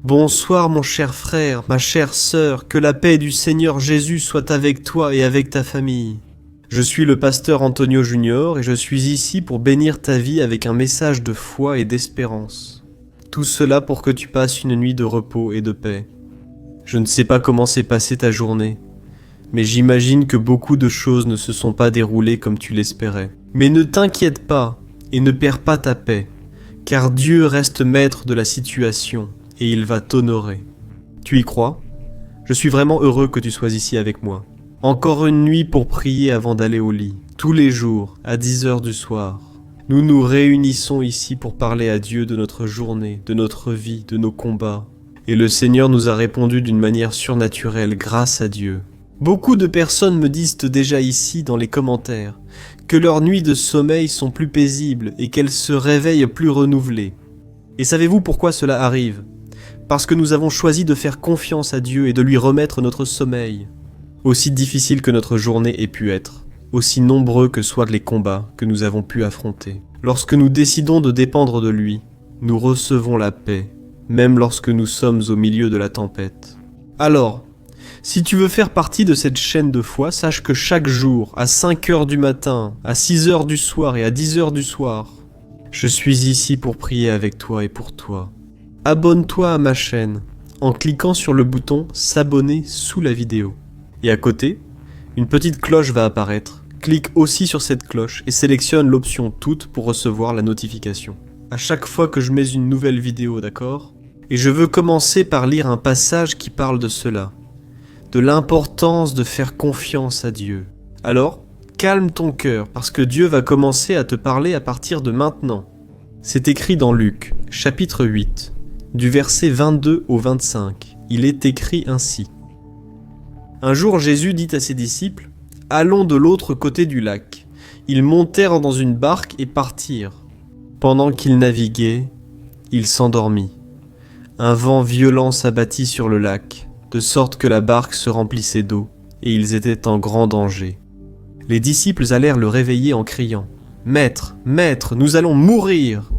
Bonsoir mon cher frère, ma chère sœur, que la paix du Seigneur Jésus soit avec toi et avec ta famille. Je suis le pasteur Antonio Junior et je suis ici pour bénir ta vie avec un message de foi et d'espérance. Tout cela pour que tu passes une nuit de repos et de paix. Je ne sais pas comment s'est passée ta journée, mais j'imagine que beaucoup de choses ne se sont pas déroulées comme tu l'espérais. Mais ne t'inquiète pas et ne perds pas ta paix, car Dieu reste maître de la situation et il va t'honorer. Tu y crois ? Je suis vraiment heureux que tu sois ici avec moi. Encore une nuit pour prier avant d'aller au lit, tous les jours, à 10h du soir. Nous nous réunissons ici pour parler à Dieu de notre journée, de notre vie, de nos combats. Et le Seigneur nous a répondu d'une manière surnaturelle grâce à Dieu. Beaucoup de personnes me disent déjà ici dans les commentaires que leurs nuits de sommeil sont plus paisibles et qu'elles se réveillent plus renouvelées. Et savez-vous pourquoi cela arrive ? Parce que nous avons choisi de faire confiance à Dieu et de lui remettre notre sommeil. Aussi difficile que notre journée ait pu être, aussi nombreux que soient les combats que nous avons pu affronter. Lorsque nous décidons de dépendre de lui, nous recevons la paix, même lorsque nous sommes au milieu de la tempête. Alors, si tu veux faire partie de cette chaîne de foi, sache que chaque jour, à 5h du matin, à 6h du soir et à 10h du soir, je suis ici pour prier avec toi et pour toi. Abonne-toi à ma chaîne en cliquant sur le bouton « S'abonner » sous la vidéo. Et à côté, une petite cloche va apparaître. Clique aussi sur cette cloche et sélectionne l'option « Toutes » pour recevoir la notification. À chaque fois que je mets une nouvelle vidéo, d'accord ? Et je veux commencer par lire un passage qui parle de cela, de l'importance de faire confiance à Dieu. Alors, calme ton cœur parce que Dieu va commencer à te parler à partir de maintenant. C'est écrit dans Luc, chapitre 8. Du verset 22 au 25, il est écrit ainsi. Un jour Jésus dit à ses disciples, « Allons de l'autre côté du lac. » Ils montèrent dans une barque et partirent. Pendant qu'ils naviguaient, il s'endormit. Un vent violent s'abattit sur le lac, de sorte que la barque se remplissait d'eau, et ils étaient en grand danger. Les disciples allèrent le réveiller en criant, « Maître, Maître, nous allons mourir !»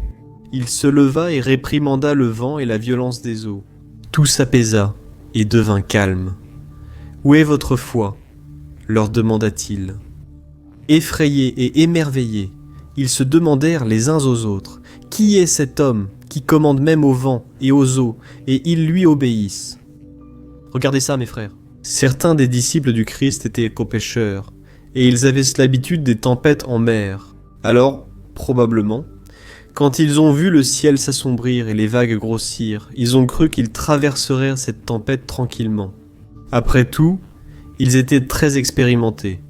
Il se leva et réprimanda le vent et la violence des eaux. Tout s'apaisa et devint calme. « Où est votre foi ?» leur demanda-t-il. Effrayés et émerveillés, ils se demandèrent les uns aux autres, « Qui est cet homme qui commande même au vent et aux eaux, et ils lui obéissent ?» Regardez ça, mes frères. Certains des disciples du Christ étaient co-pêcheurs, et ils avaient l'habitude des tempêtes en mer. Alors, probablement, quand ils ont vu le ciel s'assombrir et les vagues grossir, ils ont cru qu'ils traverseraient cette tempête tranquillement. Après tout, ils étaient très expérimentés,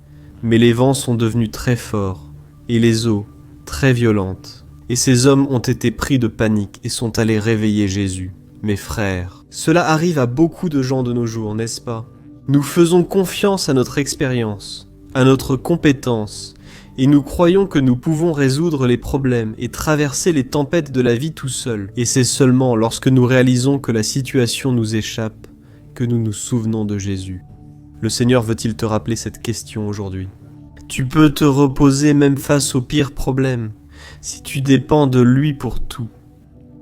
mais les vents sont devenus très forts, et les eaux très violentes. Et ces hommes ont été pris de panique et sont allés réveiller Jésus. Mes frères, cela arrive à beaucoup de gens de nos jours, n'est-ce pas ? Nous faisons confiance à notre expérience, à notre compétence, et nous croyons que nous pouvons résoudre les problèmes et traverser les tempêtes de la vie tout seuls. Et c'est seulement lorsque nous réalisons que la situation nous échappe que nous nous souvenons de Jésus. Le Seigneur veut-il te rappeler cette question aujourd'hui ? Tu peux te reposer même face aux pires problèmes, si tu dépends de lui pour tout.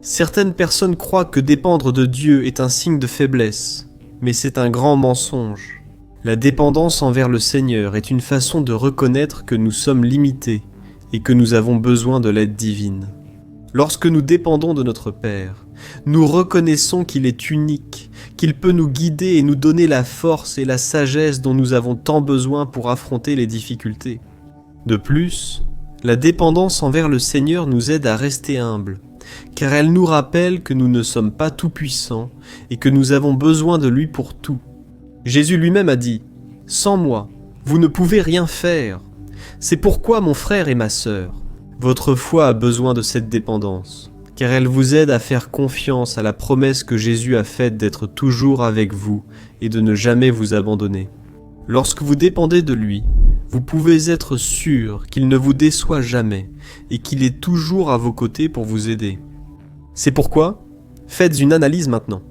Certaines personnes croient que dépendre de Dieu est un signe de faiblesse, mais c'est un grand mensonge. La dépendance envers le Seigneur est une façon de reconnaître que nous sommes limités et que nous avons besoin de l'aide divine. Lorsque nous dépendons de notre Père, nous reconnaissons qu'il est unique, qu'il peut nous guider et nous donner la force et la sagesse dont nous avons tant besoin pour affronter les difficultés. De plus, la dépendance envers le Seigneur nous aide à rester humbles, car elle nous rappelle que nous ne sommes pas tout-puissants et que nous avons besoin de lui pour tout. Jésus lui-même a dit « Sans moi, vous ne pouvez rien faire. C'est pourquoi, mon frère et ma sœur, votre foi a besoin de cette dépendance, car elle vous aide à faire confiance à la promesse que Jésus a faite d'être toujours avec vous et de ne jamais vous abandonner. Lorsque vous dépendez de lui, vous pouvez être sûr qu'il ne vous déçoit jamais et qu'il est toujours à vos côtés pour vous aider. C'est pourquoi, faites une analyse maintenant.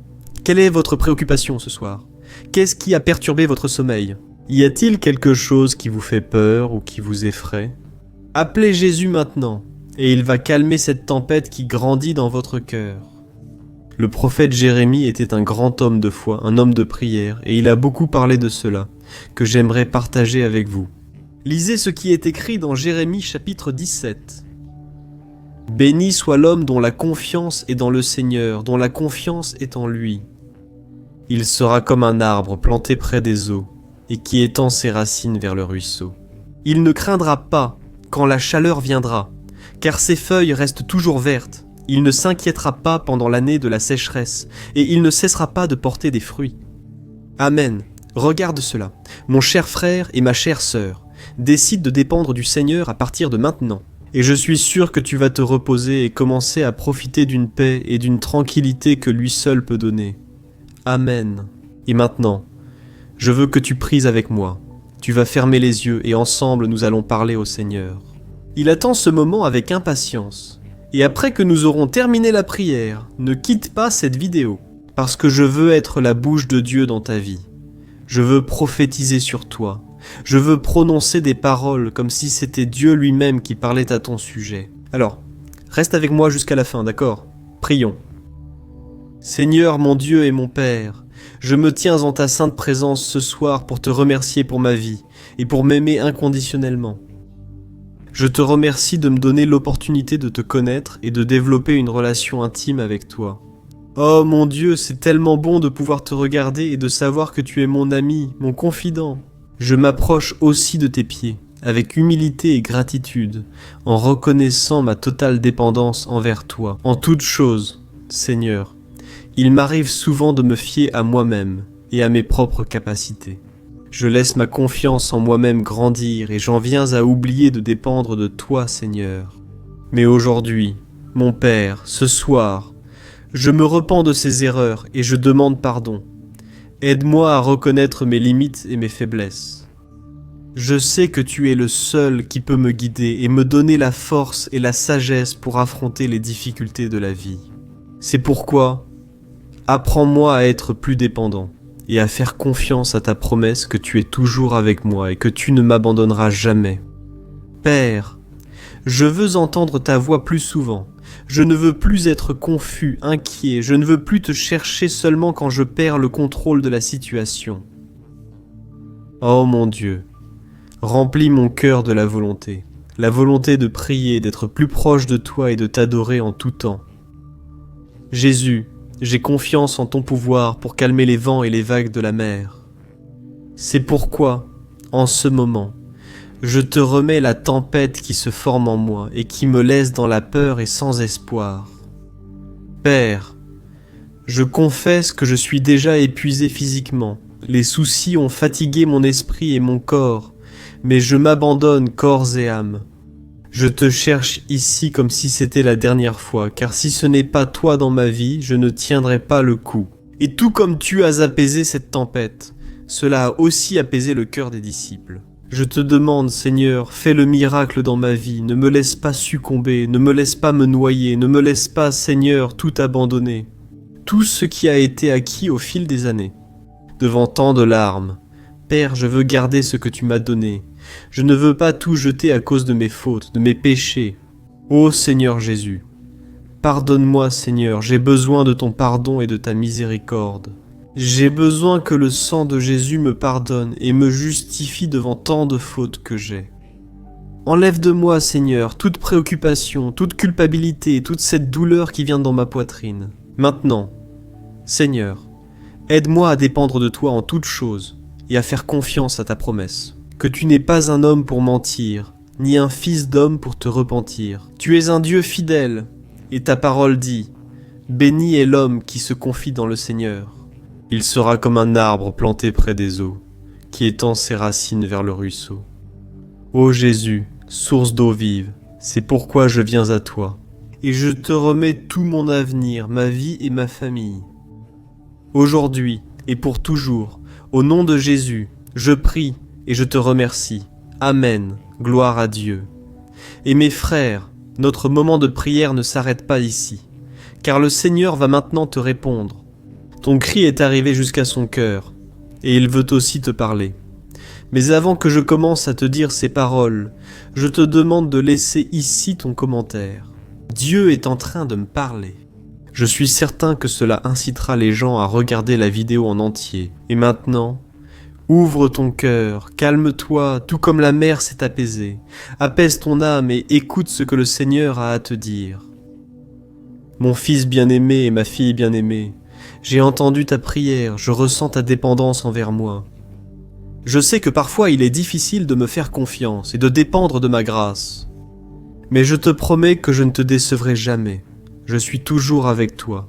Quelle est votre préoccupation ce soir ? Qu'est-ce qui a perturbé votre sommeil ? Y a-t-il quelque chose qui vous fait peur ou qui vous effraie ? Appelez Jésus maintenant, et il va calmer cette tempête qui grandit dans votre cœur. Le prophète Jérémie était un grand homme de foi, un homme de prière, et il a beaucoup parlé de cela, que j'aimerais partager avec vous. Lisez ce qui est écrit dans Jérémie chapitre 17. « Béni soit l'homme dont la confiance est dans le Seigneur, dont la confiance est en lui. Il sera comme un arbre planté près des eaux, et qui étend ses racines vers le ruisseau. Il ne craindra pas quand la chaleur viendra, car ses feuilles restent toujours vertes. Il ne s'inquiétera pas pendant l'année de la sécheresse, et il ne cessera pas de porter des fruits. » Amen. Regarde cela. Mon cher frère et ma chère sœur, décide de dépendre du Seigneur à partir de maintenant. Et je suis sûr que tu vas te reposer et commencer à profiter d'une paix et d'une tranquillité que lui seul peut donner. Amen. Et maintenant, je veux que tu pries avec moi. Tu vas fermer les yeux et ensemble nous allons parler au Seigneur. Il attend ce moment avec impatience. Et après que nous aurons terminé la prière, ne quitte pas cette vidéo, parce que je veux être la bouche de Dieu dans ta vie. Je veux prophétiser sur toi. Je veux prononcer des paroles comme si c'était Dieu lui-même qui parlait à ton sujet. Alors, reste avec moi jusqu'à la fin, d'accord ? Prions. Seigneur mon Dieu et mon Père, je me tiens en ta sainte présence ce soir pour te remercier pour ma vie et pour m'aimer inconditionnellement. Je te remercie de me donner l'opportunité de te connaître et de développer une relation intime avec toi. Oh mon Dieu, c'est tellement bon de pouvoir te regarder et de savoir que tu es mon ami, mon confident. Je m'approche aussi de tes pieds, avec humilité et gratitude, en reconnaissant ma totale dépendance envers toi. En toutes choses, Seigneur, il m'arrive souvent de me fier à moi-même et à mes propres capacités. Je laisse ma confiance en moi-même grandir et j'en viens à oublier de dépendre de toi, Seigneur. Mais aujourd'hui, mon Père, ce soir, je me repens de ces erreurs et je demande pardon. Aide-moi à reconnaître mes limites et mes faiblesses. Je sais que tu es le seul qui peut me guider et me donner la force et la sagesse pour affronter les difficultés de la vie. C'est pourquoi, apprends-moi à être plus dépendant et à faire confiance à ta promesse que tu es toujours avec moi et que tu ne m'abandonneras jamais. Père, je veux entendre ta voix plus souvent. Je ne veux plus être confus, inquiet, je ne veux plus te chercher seulement quand je perds le contrôle de la situation. Oh mon Dieu, remplis mon cœur de la volonté de prier, d'être plus proche de toi et de t'adorer en tout temps. Jésus, j'ai confiance en ton pouvoir pour calmer les vents et les vagues de la mer. C'est pourquoi, en ce moment, je te remets la tempête qui se forme en moi et qui me laisse dans la peur et sans espoir. Père, je confesse que je suis déjà épuisé physiquement. Les soucis ont fatigué mon esprit et mon corps, mais je m'abandonne corps et âme. Je te cherche ici comme si c'était la dernière fois, car si ce n'est pas toi dans ma vie, je ne tiendrai pas le coup. Et tout comme tu as apaisé cette tempête, cela a aussi apaisé le cœur des disciples. Je te demande, Seigneur, fais le miracle dans ma vie, ne me laisse pas succomber, ne me laisse pas me noyer, ne me laisse pas, Seigneur, tout abandonner. Tout ce qui a été acquis au fil des années. Devant tant de larmes, Père, je veux garder ce que tu m'as donné. Je ne veux pas tout jeter à cause de mes fautes, de mes péchés. Ô Seigneur Jésus, pardonne-moi, Seigneur, j'ai besoin de ton pardon et de ta miséricorde. J'ai besoin que le sang de Jésus me pardonne et me justifie devant tant de fautes que j'ai. Enlève de moi, Seigneur, toute préoccupation, toute culpabilité, toute cette douleur qui vient dans ma poitrine. Maintenant, Seigneur, aide-moi à dépendre de toi en toutes choses et à faire confiance à ta promesse. Que tu n'es pas un homme pour mentir, ni un fils d'homme pour te repentir. Tu es un Dieu fidèle, et ta parole dit « Béni est l'homme qui se confie dans le Seigneur. Il sera comme un arbre planté près des eaux, qui étend ses racines vers le ruisseau. Ô Jésus, source d'eau vive, c'est pourquoi je viens à toi, et je te remets tout mon avenir, ma vie et ma famille. Aujourd'hui et pour toujours, au nom de Jésus, je prie et je te remercie. Amen, gloire à Dieu. Et mes frères, notre moment de prière ne s'arrête pas ici, car le Seigneur va maintenant te répondre. Ton cri est arrivé jusqu'à son cœur, et il veut aussi te parler. Mais avant que je commence à te dire ces paroles, je te demande de laisser ici ton commentaire. Dieu est en train de me parler. Je suis certain que cela incitera les gens à regarder la vidéo en entier. Et maintenant, ouvre ton cœur, calme-toi, tout comme la mer s'est apaisée. Apaise ton âme et écoute ce que le Seigneur a à te dire. Mon fils bien-aimé et ma fille bien-aimée, j'ai entendu ta prière, je ressens ta dépendance envers moi. Je sais que parfois il est difficile de me faire confiance et de dépendre de ma grâce. Mais je te promets que je ne te décevrai jamais. Je suis toujours avec toi,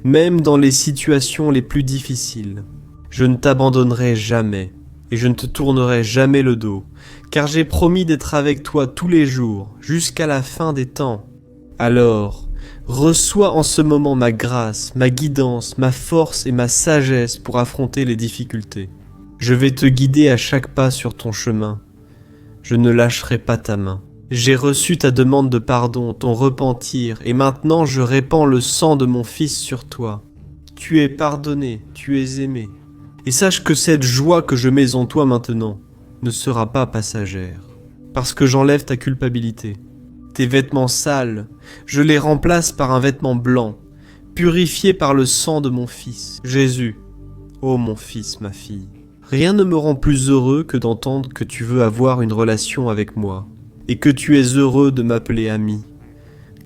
même dans les situations les plus difficiles. Je ne t'abandonnerai jamais, et je ne te tournerai jamais le dos, car j'ai promis d'être avec toi tous les jours, jusqu'à la fin des temps. Alors, reçois en ce moment ma grâce, ma guidance, ma force et ma sagesse pour affronter les difficultés. Je vais te guider à chaque pas sur ton chemin. Je ne lâcherai pas ta main. J'ai reçu ta demande de pardon, ton repentir, et maintenant je répands le sang de mon Fils sur toi. Tu es pardonné, tu es aimé. Et sache que cette joie que je mets en toi maintenant ne sera pas passagère, parce que j'enlève ta culpabilité. Tes vêtements sales, je les remplace par un vêtement blanc, purifié par le sang de mon Fils, Jésus. Ô mon Fils, ma fille, rien ne me rend plus heureux que d'entendre que tu veux avoir une relation avec moi. Et que tu es heureux de m'appeler ami,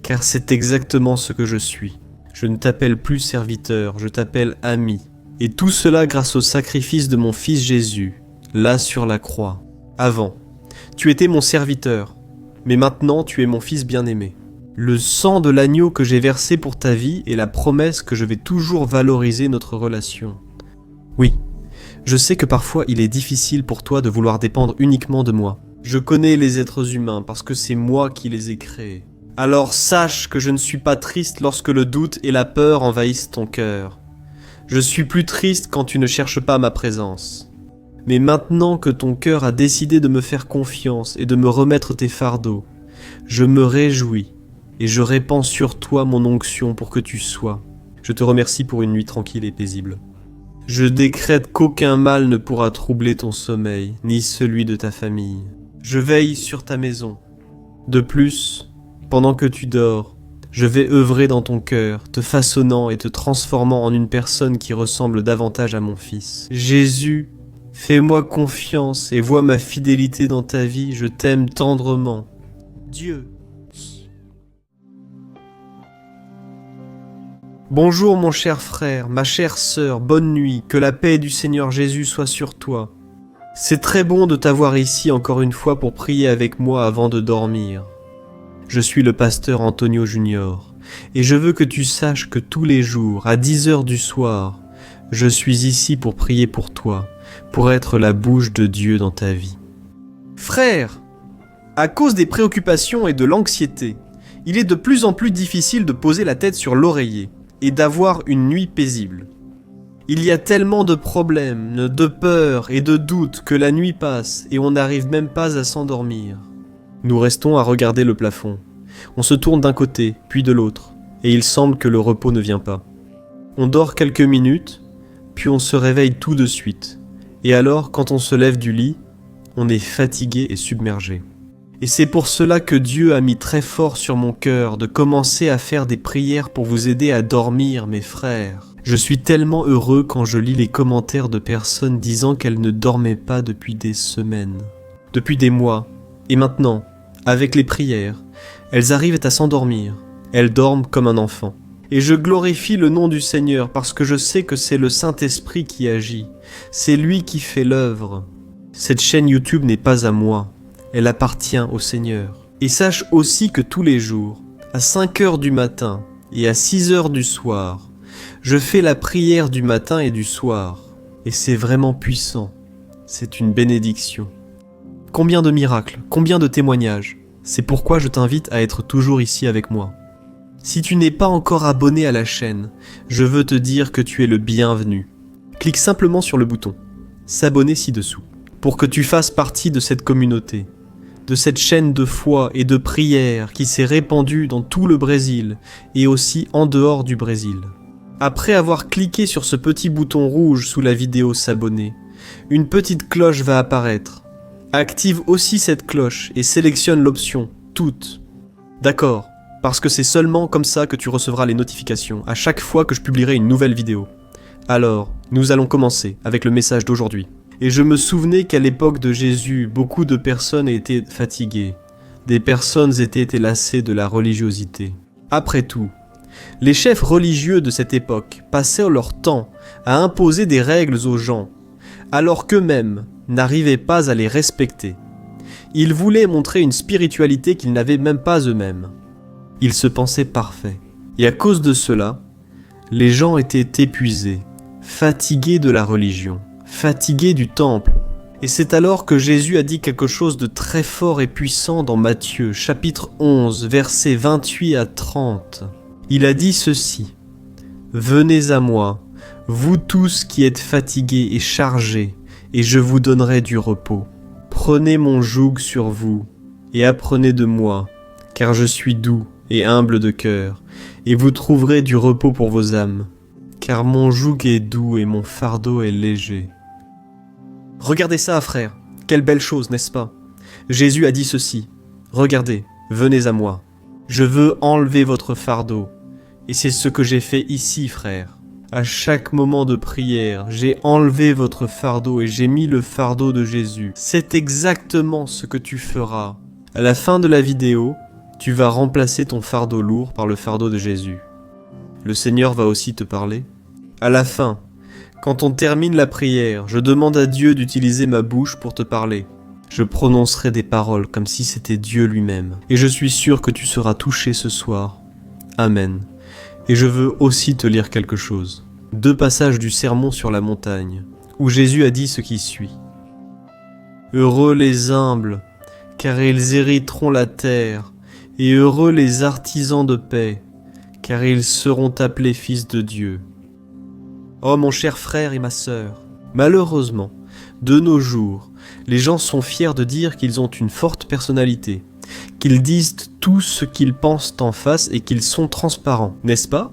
car c'est exactement ce que je suis. Je ne t'appelle plus serviteur, je t'appelle ami. Et tout cela grâce au sacrifice de mon Fils Jésus, là sur la croix. Avant, tu étais mon serviteur, mais maintenant tu es mon Fils bien-aimé. Le sang de l'agneau que j'ai versé pour ta vie est la promesse que je vais toujours valoriser notre relation. Oui, je sais que parfois il est difficile pour toi de vouloir dépendre uniquement de moi. Je connais les êtres humains parce que c'est moi qui les ai créés. Alors sache que je ne suis pas triste lorsque le doute et la peur envahissent ton cœur. Je suis plus triste quand tu ne cherches pas ma présence. Mais maintenant que ton cœur a décidé de me faire confiance et de me remettre tes fardeaux, je me réjouis et je répands sur toi mon onction pour que tu sois. Je te remercie pour une nuit tranquille et paisible. Je décrète qu'aucun mal ne pourra troubler ton sommeil, ni celui de ta famille. Je veille sur ta maison. De plus, pendant que tu dors, je vais œuvrer dans ton cœur, te façonnant et te transformant en une personne qui ressemble davantage à mon Fils. Jésus, fais-moi confiance et vois ma fidélité dans ta vie, je t'aime tendrement. Dieu. Bonjour mon cher frère, ma chère sœur, bonne nuit, que la paix du Seigneur Jésus soit sur toi. C'est très bon de t'avoir ici encore une fois pour prier avec moi avant de dormir. Je suis le pasteur Antonio Junior, et je veux que tu saches que tous les jours, à 10h du soir, je suis ici pour prier pour toi, pour être la bouche de Dieu dans ta vie. Frère, à cause des préoccupations et de l'anxiété, il est de plus en plus difficile de poser la tête sur l'oreiller et d'avoir une nuit paisible. Il y a tellement de problèmes, de peurs et de doutes que la nuit passe et on n'arrive même pas à s'endormir. Nous restons à regarder le plafond. On se tourne d'un côté, puis de l'autre, et il semble que le repos ne vient pas. On dort quelques minutes, puis on se réveille tout de suite. Et alors, quand on se lève du lit, on est fatigué et submergé. Et c'est pour cela que Dieu a mis très fort sur mon cœur de commencer à faire des prières pour vous aider à dormir, mes frères. Je suis tellement heureux quand je lis les commentaires de personnes disant qu'elles ne dormaient pas depuis des semaines, depuis des mois. Et maintenant, avec les prières, elles arrivent à s'endormir. Elles dorment comme un enfant. Et je glorifie le nom du Seigneur parce que je sais que c'est le Saint-Esprit qui agit. C'est lui qui fait l'œuvre. Cette chaîne YouTube n'est pas à moi. Elle appartient au Seigneur. Et sache aussi que tous les jours, à 5h du matin et à 6h du soir, je fais la prière du matin et du soir. Et c'est vraiment puissant. C'est une bénédiction. Combien de miracles, combien de témoignages. C'est pourquoi je t'invite à être toujours ici avec moi. Si tu n'es pas encore abonné à la chaîne, je veux te dire que tu es le bienvenu. Clique simplement sur le bouton « S'abonner » ci-dessous, pour que tu fasses partie de cette communauté, de cette chaîne de foi et de prière qui s'est répandue dans tout le Brésil et aussi en dehors du Brésil. Après avoir cliqué sur ce petit bouton rouge sous la vidéo « S'abonner », une petite cloche va apparaître. Active aussi cette cloche et sélectionne l'option « Toutes ». D'accord, parce que c'est seulement comme ça que tu recevras les notifications à chaque fois que je publierai une nouvelle vidéo. Alors, nous allons commencer avec le message d'aujourd'hui. Et je me souvenais qu'à l'époque de Jésus, beaucoup de personnes étaient fatiguées. Des personnes étaient lassées de la religiosité. Après tout, les chefs religieux de cette époque passaient leur temps à imposer des règles aux gens, alors qu'eux-mêmes n'arrivaient pas à les respecter. Ils voulaient montrer une spiritualité qu'ils n'avaient même pas eux-mêmes. Ils se pensaient parfaits. Et à cause de cela, les gens étaient épuisés, fatigués de la religion, fatigués du temple. Et c'est alors que Jésus a dit quelque chose de très fort et puissant dans Matthieu, chapitre 11, versets 28 à 30. Il a dit ceci: « Venez à moi, vous tous qui êtes fatigués et chargés, et je vous donnerai du repos. Prenez mon joug sur vous, et apprenez de moi, car je suis doux et humble de cœur, et vous trouverez du repos pour vos âmes, car mon joug est doux et mon fardeau est léger. » Regardez ça, frère, quelle belle chose, n'est-ce pas? Jésus a dit ceci: « Regardez, venez à moi, je veux enlever votre fardeau. » Et c'est ce que j'ai fait ici, frère. À chaque moment de prière, j'ai enlevé votre fardeau et j'ai mis le fardeau de Jésus. C'est exactement ce que tu feras. À la fin de la vidéo, tu vas remplacer ton fardeau lourd par le fardeau de Jésus. Le Seigneur va aussi te parler. À la fin, quand on termine la prière, je demande à Dieu d'utiliser ma bouche pour te parler. Je prononcerai des paroles comme si c'était Dieu lui-même. Et je suis sûr que tu seras touché ce soir. Amen. Et je veux aussi te lire quelque chose. 2 passages du Sermon sur la montagne, où Jésus a dit ce qui suit. « Heureux les humbles, car ils hériteront la terre, et heureux les artisans de paix, car ils seront appelés fils de Dieu. » Oh mon cher frère et ma sœur, malheureusement, de nos jours, les gens sont fiers de dire qu'ils ont une forte personnalité, qu'ils disent tout ce qu'ils pensent en face et qu'ils sont transparents, n'est-ce pas?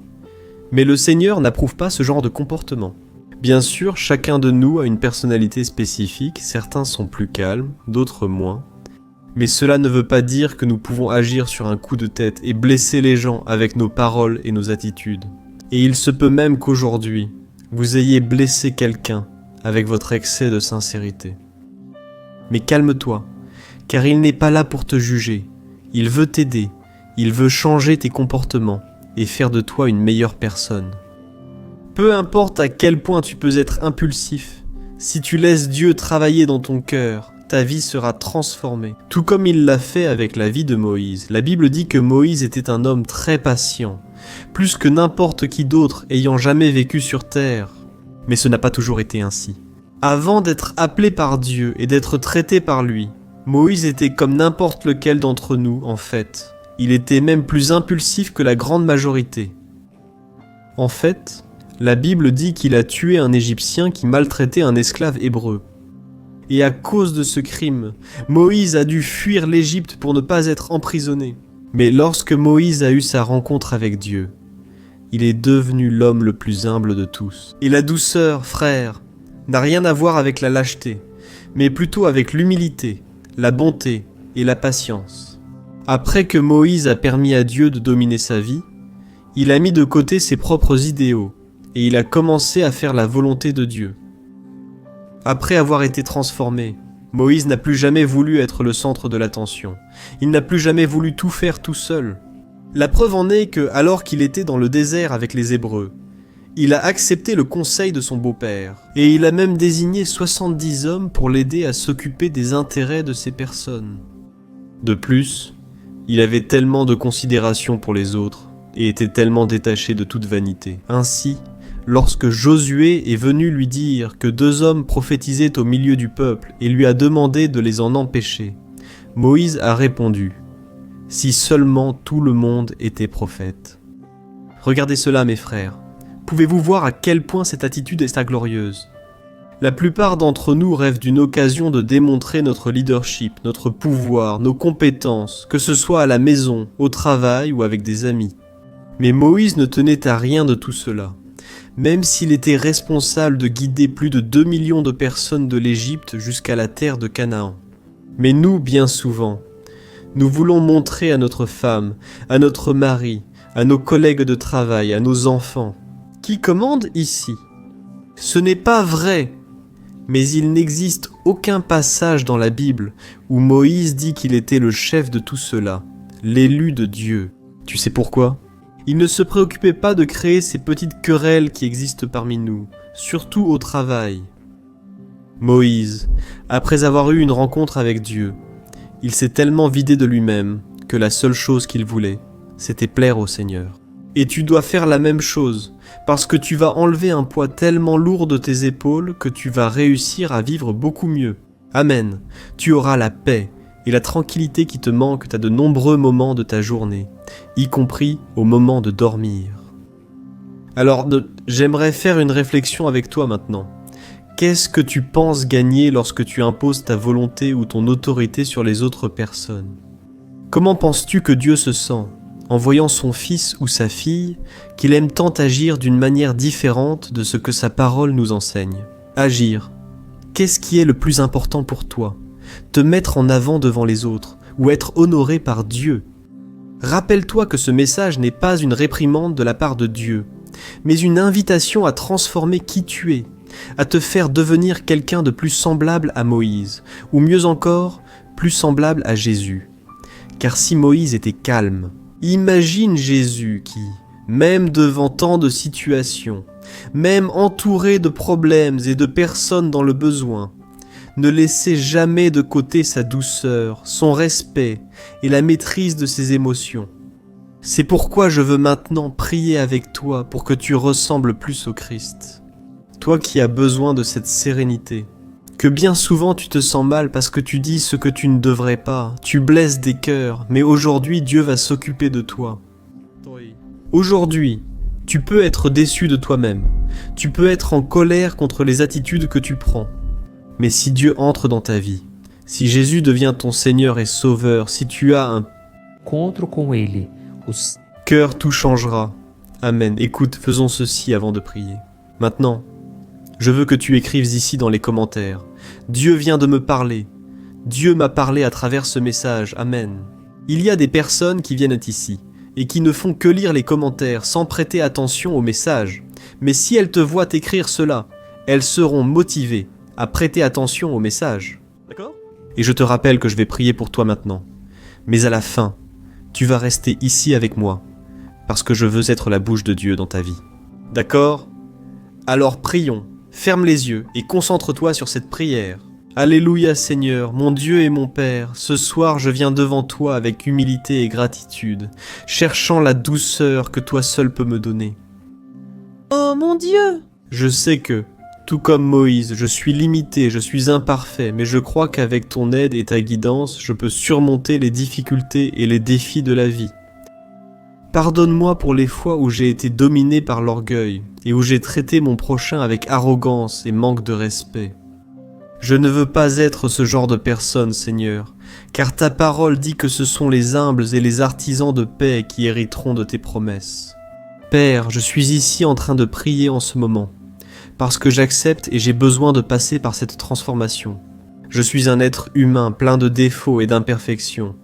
Mais le Seigneur n'approuve pas ce genre de comportement. Bien sûr, chacun de nous a une personnalité spécifique, certains sont plus calmes, d'autres moins. Mais cela ne veut pas dire que nous pouvons agir sur un coup de tête et blesser les gens avec nos paroles et nos attitudes. Et il se peut même qu'aujourd'hui, vous ayez blessé quelqu'un avec votre excès de sincérité. Mais calme-toi, car il n'est pas là pour te juger. Il veut t'aider, il veut changer tes comportements et faire de toi une meilleure personne. Peu importe à quel point tu peux être impulsif, si tu laisses Dieu travailler dans ton cœur, ta vie sera transformée. Tout comme il l'a fait avec la vie de Moïse. La Bible dit que Moïse était un homme très patient, plus que n'importe qui d'autre ayant jamais vécu sur terre. Mais ce n'a pas toujours été ainsi. Avant d'être appelé par Dieu et d'être traité par lui, Moïse était comme n'importe lequel d'entre nous, en fait. Il était même plus impulsif que la grande majorité. En fait, la Bible dit qu'il a tué un Égyptien qui maltraitait un esclave hébreu. Et à cause de ce crime, Moïse a dû fuir l'Égypte pour ne pas être emprisonné. Mais lorsque Moïse a eu sa rencontre avec Dieu, il est devenu l'homme le plus humble de tous. Et la douceur, frère, n'a rien à voir avec la lâcheté, mais plutôt avec l'humilité, la bonté et la patience. Après que Moïse a permis à Dieu de dominer sa vie, il a mis de côté ses propres idéaux et il a commencé à faire la volonté de Dieu. Après avoir été transformé, Moïse n'a plus jamais voulu être le centre de l'attention. Il n'a plus jamais voulu tout faire tout seul. La preuve en est que, alors qu'il était dans le désert avec les Hébreux, il a accepté le conseil de son beau-père, et il a même désigné 70 hommes pour l'aider à s'occuper des intérêts de ces personnes. De plus, il avait tellement de considération pour les autres, et était tellement détaché de toute vanité. Ainsi, lorsque Josué est venu lui dire que 2 hommes prophétisaient au milieu du peuple et lui a demandé de les en empêcher, Moïse a répondu: « Si seulement tout le monde était prophète. » Regardez cela, mes frères. Pouvez-vous voir à quel point cette attitude est glorieuse? La plupart d'entre nous rêvent d'une occasion de démontrer notre leadership, notre pouvoir, nos compétences, que ce soit à la maison, au travail ou avec des amis. Mais Moïse ne tenait à rien de tout cela. Même s'il était responsable de guider plus de 2 millions de personnes de l'Égypte jusqu'à la terre de Canaan. Mais nous, bien souvent, Nous voulons montrer à notre femme, à notre mari, à nos collègues de travail, à nos enfants. Qui commande ici? Ce n'est pas vrai. Mais il n'existe aucun passage dans la Bible où Moïse dit qu'il était le chef de tout cela, l'élu de Dieu. Tu sais pourquoi? Il ne se préoccupait pas de créer ces petites querelles qui existent parmi nous, surtout au travail. Moïse, après avoir eu une rencontre avec Dieu, il s'est tellement vidé de lui-même que la seule chose qu'il voulait, c'était plaire au Seigneur. Et tu dois faire la même chose, parce que tu vas enlever un poids tellement lourd de tes épaules que tu vas réussir à vivre beaucoup mieux. Amen. Tu auras la paix et la tranquillité qui te manquent à de nombreux moments de ta journée, y compris au moment de dormir. Alors, j'aimerais faire une réflexion avec toi maintenant. Qu'est-ce que tu penses gagner lorsque tu imposes ta volonté ou ton autorité sur les autres personnes? Comment penses-tu que Dieu se sent en voyant son fils ou sa fille qu'il aime tant agir d'une manière différente de ce que sa parole nous enseigne? Agir. Qu'est-ce qui est le plus important pour toi? Te mettre en avant devant les autres ou être honoré par Dieu? Rappelle-toi que ce message n'est pas une réprimande de la part de Dieu, mais une invitation à transformer qui tu es, à te faire devenir quelqu'un de plus semblable à Moïse, ou mieux encore, plus semblable à Jésus. Car si Moïse était calme, imagine Jésus qui, même devant tant de situations, même entouré de problèmes et de personnes dans le besoin, ne laissait jamais de côté sa douceur, son respect et la maîtrise de ses émotions. C'est pourquoi je veux maintenant prier avec toi pour que tu ressembles plus au Christ. Toi qui as besoin de cette sérénité, que bien souvent tu te sens mal parce que tu dis ce que tu ne devrais pas, tu blesses des cœurs, mais aujourd'hui Dieu va s'occuper de toi. Aujourd'hui, tu peux être déçu de toi-même, tu peux être en colère contre les attitudes que tu prends, mais si Dieu entre dans ta vie, si Jésus devient ton Seigneur et Sauveur, si tu as un encontro com ele, cœur, tout changera. Amen. Écoute, faisons ceci avant de prier. Maintenant, je veux que tu écrives ici dans les commentaires. Dieu vient de me parler. Dieu m'a parlé à travers ce message. Amen. Il y a des personnes qui viennent ici et qui ne font que lire les commentaires sans prêter attention au message. Mais si elles te voient écrire cela, elles seront motivées à prêter attention au message. D'accord ? Et je te rappelle que je vais prier pour toi maintenant. Mais à la fin, tu vas rester ici avec moi, parce que je veux être la bouche de Dieu dans ta vie. D'accord ? Alors prions. Ferme les yeux et concentre-toi sur cette prière. Alléluia Seigneur, mon Dieu et mon Père, ce soir je viens devant toi avec humilité et gratitude, cherchant la douceur que toi seul peux me donner. Oh mon Dieu! Je sais que, tout comme Moïse, je suis limité, je suis imparfait, mais je crois qu'avec ton aide et ta guidance, je peux surmonter les difficultés et les défis de la vie. Pardonne-moi pour les fois où j'ai été dominé par l'orgueil et où j'ai traité mon prochain avec arrogance et manque de respect. Je ne veux pas être ce genre de personne, Seigneur, car ta parole dit que ce sont les humbles et les artisans de paix qui hériteront de tes promesses. Père, je suis ici en train de prier en ce moment, parce que j'accepte et j'ai besoin de passer par cette transformation. Je suis un être humain plein de défauts et d'imperfections,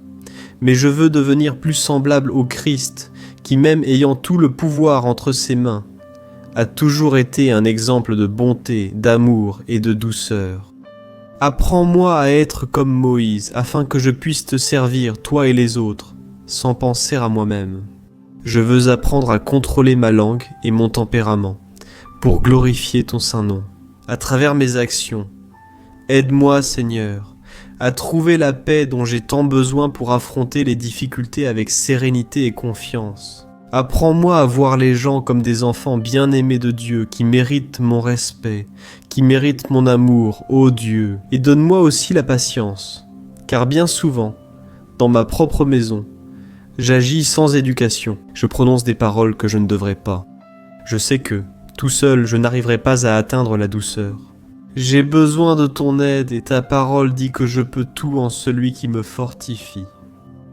mais je veux devenir plus semblable au Christ, qui même ayant tout le pouvoir entre ses mains, a toujours été un exemple de bonté, d'amour et de douceur. Apprends-moi à être comme Moïse, afin que je puisse te servir, toi et les autres, sans penser à moi-même. Je veux apprendre à contrôler ma langue et mon tempérament, pour glorifier ton saint nom, à travers mes actions. Aide-moi, Seigneur, à trouver la paix dont j'ai tant besoin pour affronter les difficultés avec sérénité et confiance. Apprends-moi à voir les gens comme des enfants bien-aimés de Dieu qui méritent mon respect, qui méritent mon amour, ô Dieu, et donne-moi aussi la patience, car bien souvent, dans ma propre maison, j'agis sans éducation, je prononce des paroles que je ne devrais pas. Je sais que, tout seul, je n'arriverai pas à atteindre la douceur. J'ai besoin de ton aide et ta parole dit que je peux tout en celui qui me fortifie.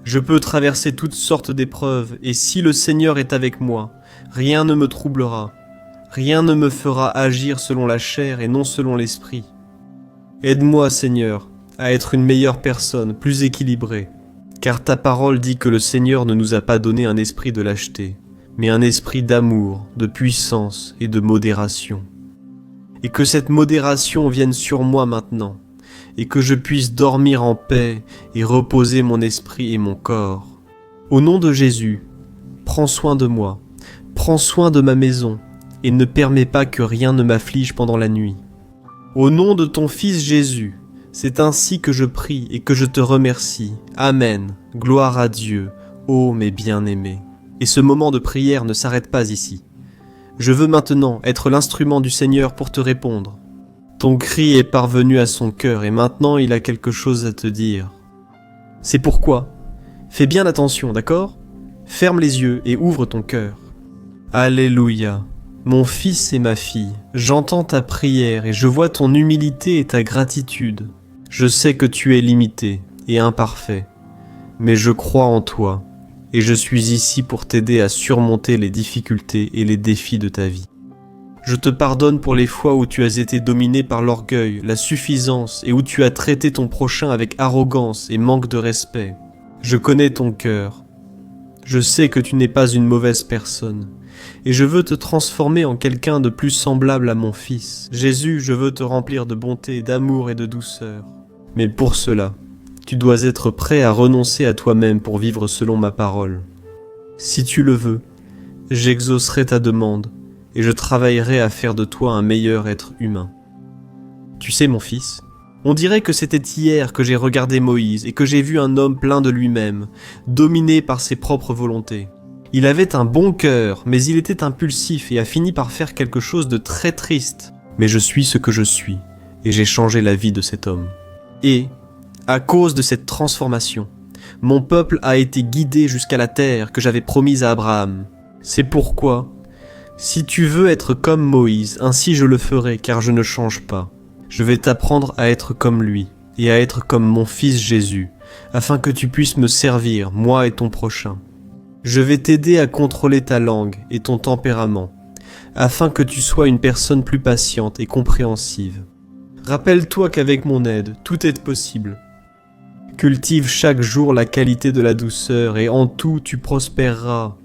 Je peux traverser toutes sortes d'épreuves et si le Seigneur est avec moi, rien ne me troublera. Rien ne me fera agir selon la chair et non selon l'esprit. Aide-moi, Seigneur, à être une meilleure personne, plus équilibrée. Car ta parole dit que le Seigneur ne nous a pas donné un esprit de lâcheté, mais un esprit d'amour, de puissance et de modération. Et que cette modération vienne sur moi maintenant, et que je puisse dormir en paix et reposer mon esprit et mon corps. Au nom de Jésus, prends soin de moi, prends soin de ma maison, et ne permets pas que rien ne m'afflige pendant la nuit. Au nom de ton Fils Jésus, c'est ainsi que je prie et que je te remercie. Amen. Gloire à Dieu, ô mes bien-aimés. Et ce moment de prière ne s'arrête pas ici. Je veux maintenant être l'instrument du Seigneur pour te répondre. Ton cri est parvenu à son cœur et maintenant il a quelque chose à te dire. C'est pourquoi, fais bien attention, d'accord ? Ferme les yeux et ouvre ton cœur. Alléluia. Mon fils et ma fille, j'entends ta prière et je vois ton humilité et ta gratitude. Je sais que tu es limité et imparfait, mais je crois en toi et je suis ici pour t'aider à surmonter les difficultés et les défis de ta vie. Je te pardonne pour les fois où tu as été dominé par l'orgueil, la suffisance et où tu as traité ton prochain avec arrogance et manque de respect. Je connais ton cœur. Je sais que tu n'es pas une mauvaise personne. Et je veux te transformer en quelqu'un de plus semblable à mon Fils. Jésus, je veux te remplir de bonté, d'amour et de douceur. Mais pour cela, tu dois être prêt à renoncer à toi-même pour vivre selon ma parole. Si tu le veux, j'exaucerai ta demande et je travaillerai à faire de toi un meilleur être humain. Tu sais, mon fils, on dirait que c'était hier que j'ai regardé Moïse et que j'ai vu un homme plein de lui-même, dominé par ses propres volontés. Il avait un bon cœur, mais il était impulsif et a fini par faire quelque chose de très triste. Mais je suis ce que je suis, et j'ai changé la vie de cet homme. Et, à cause de cette transformation, mon peuple a été guidé jusqu'à la terre que j'avais promise à Abraham. C'est pourquoi, si tu veux être comme Moïse, ainsi je le ferai, car je ne change pas. Je vais t'apprendre à être comme lui, et à être comme mon fils Jésus, afin que tu puisses me servir, moi et ton prochain. Je vais t'aider à contrôler ta langue et ton tempérament, afin que tu sois une personne plus patiente et compréhensive. Rappelle-toi qu'avec mon aide, tout est possible. Cultive chaque jour la qualité de la douceur et en tout tu prospéreras.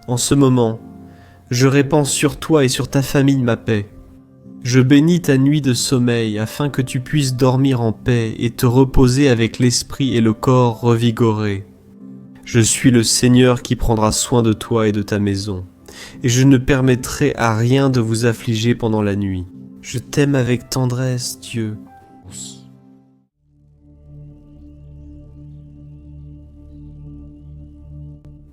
En ce moment, je répands sur toi et sur ta famille ma paix. Je bénis ta nuit de sommeil afin que tu puisses dormir en paix et te reposer avec l'esprit et le corps revigorés. Je suis le Seigneur qui prendra soin de toi et de ta maison, et je ne permettrai à rien de vous affliger pendant la nuit. Je t'aime avec tendresse, Dieu.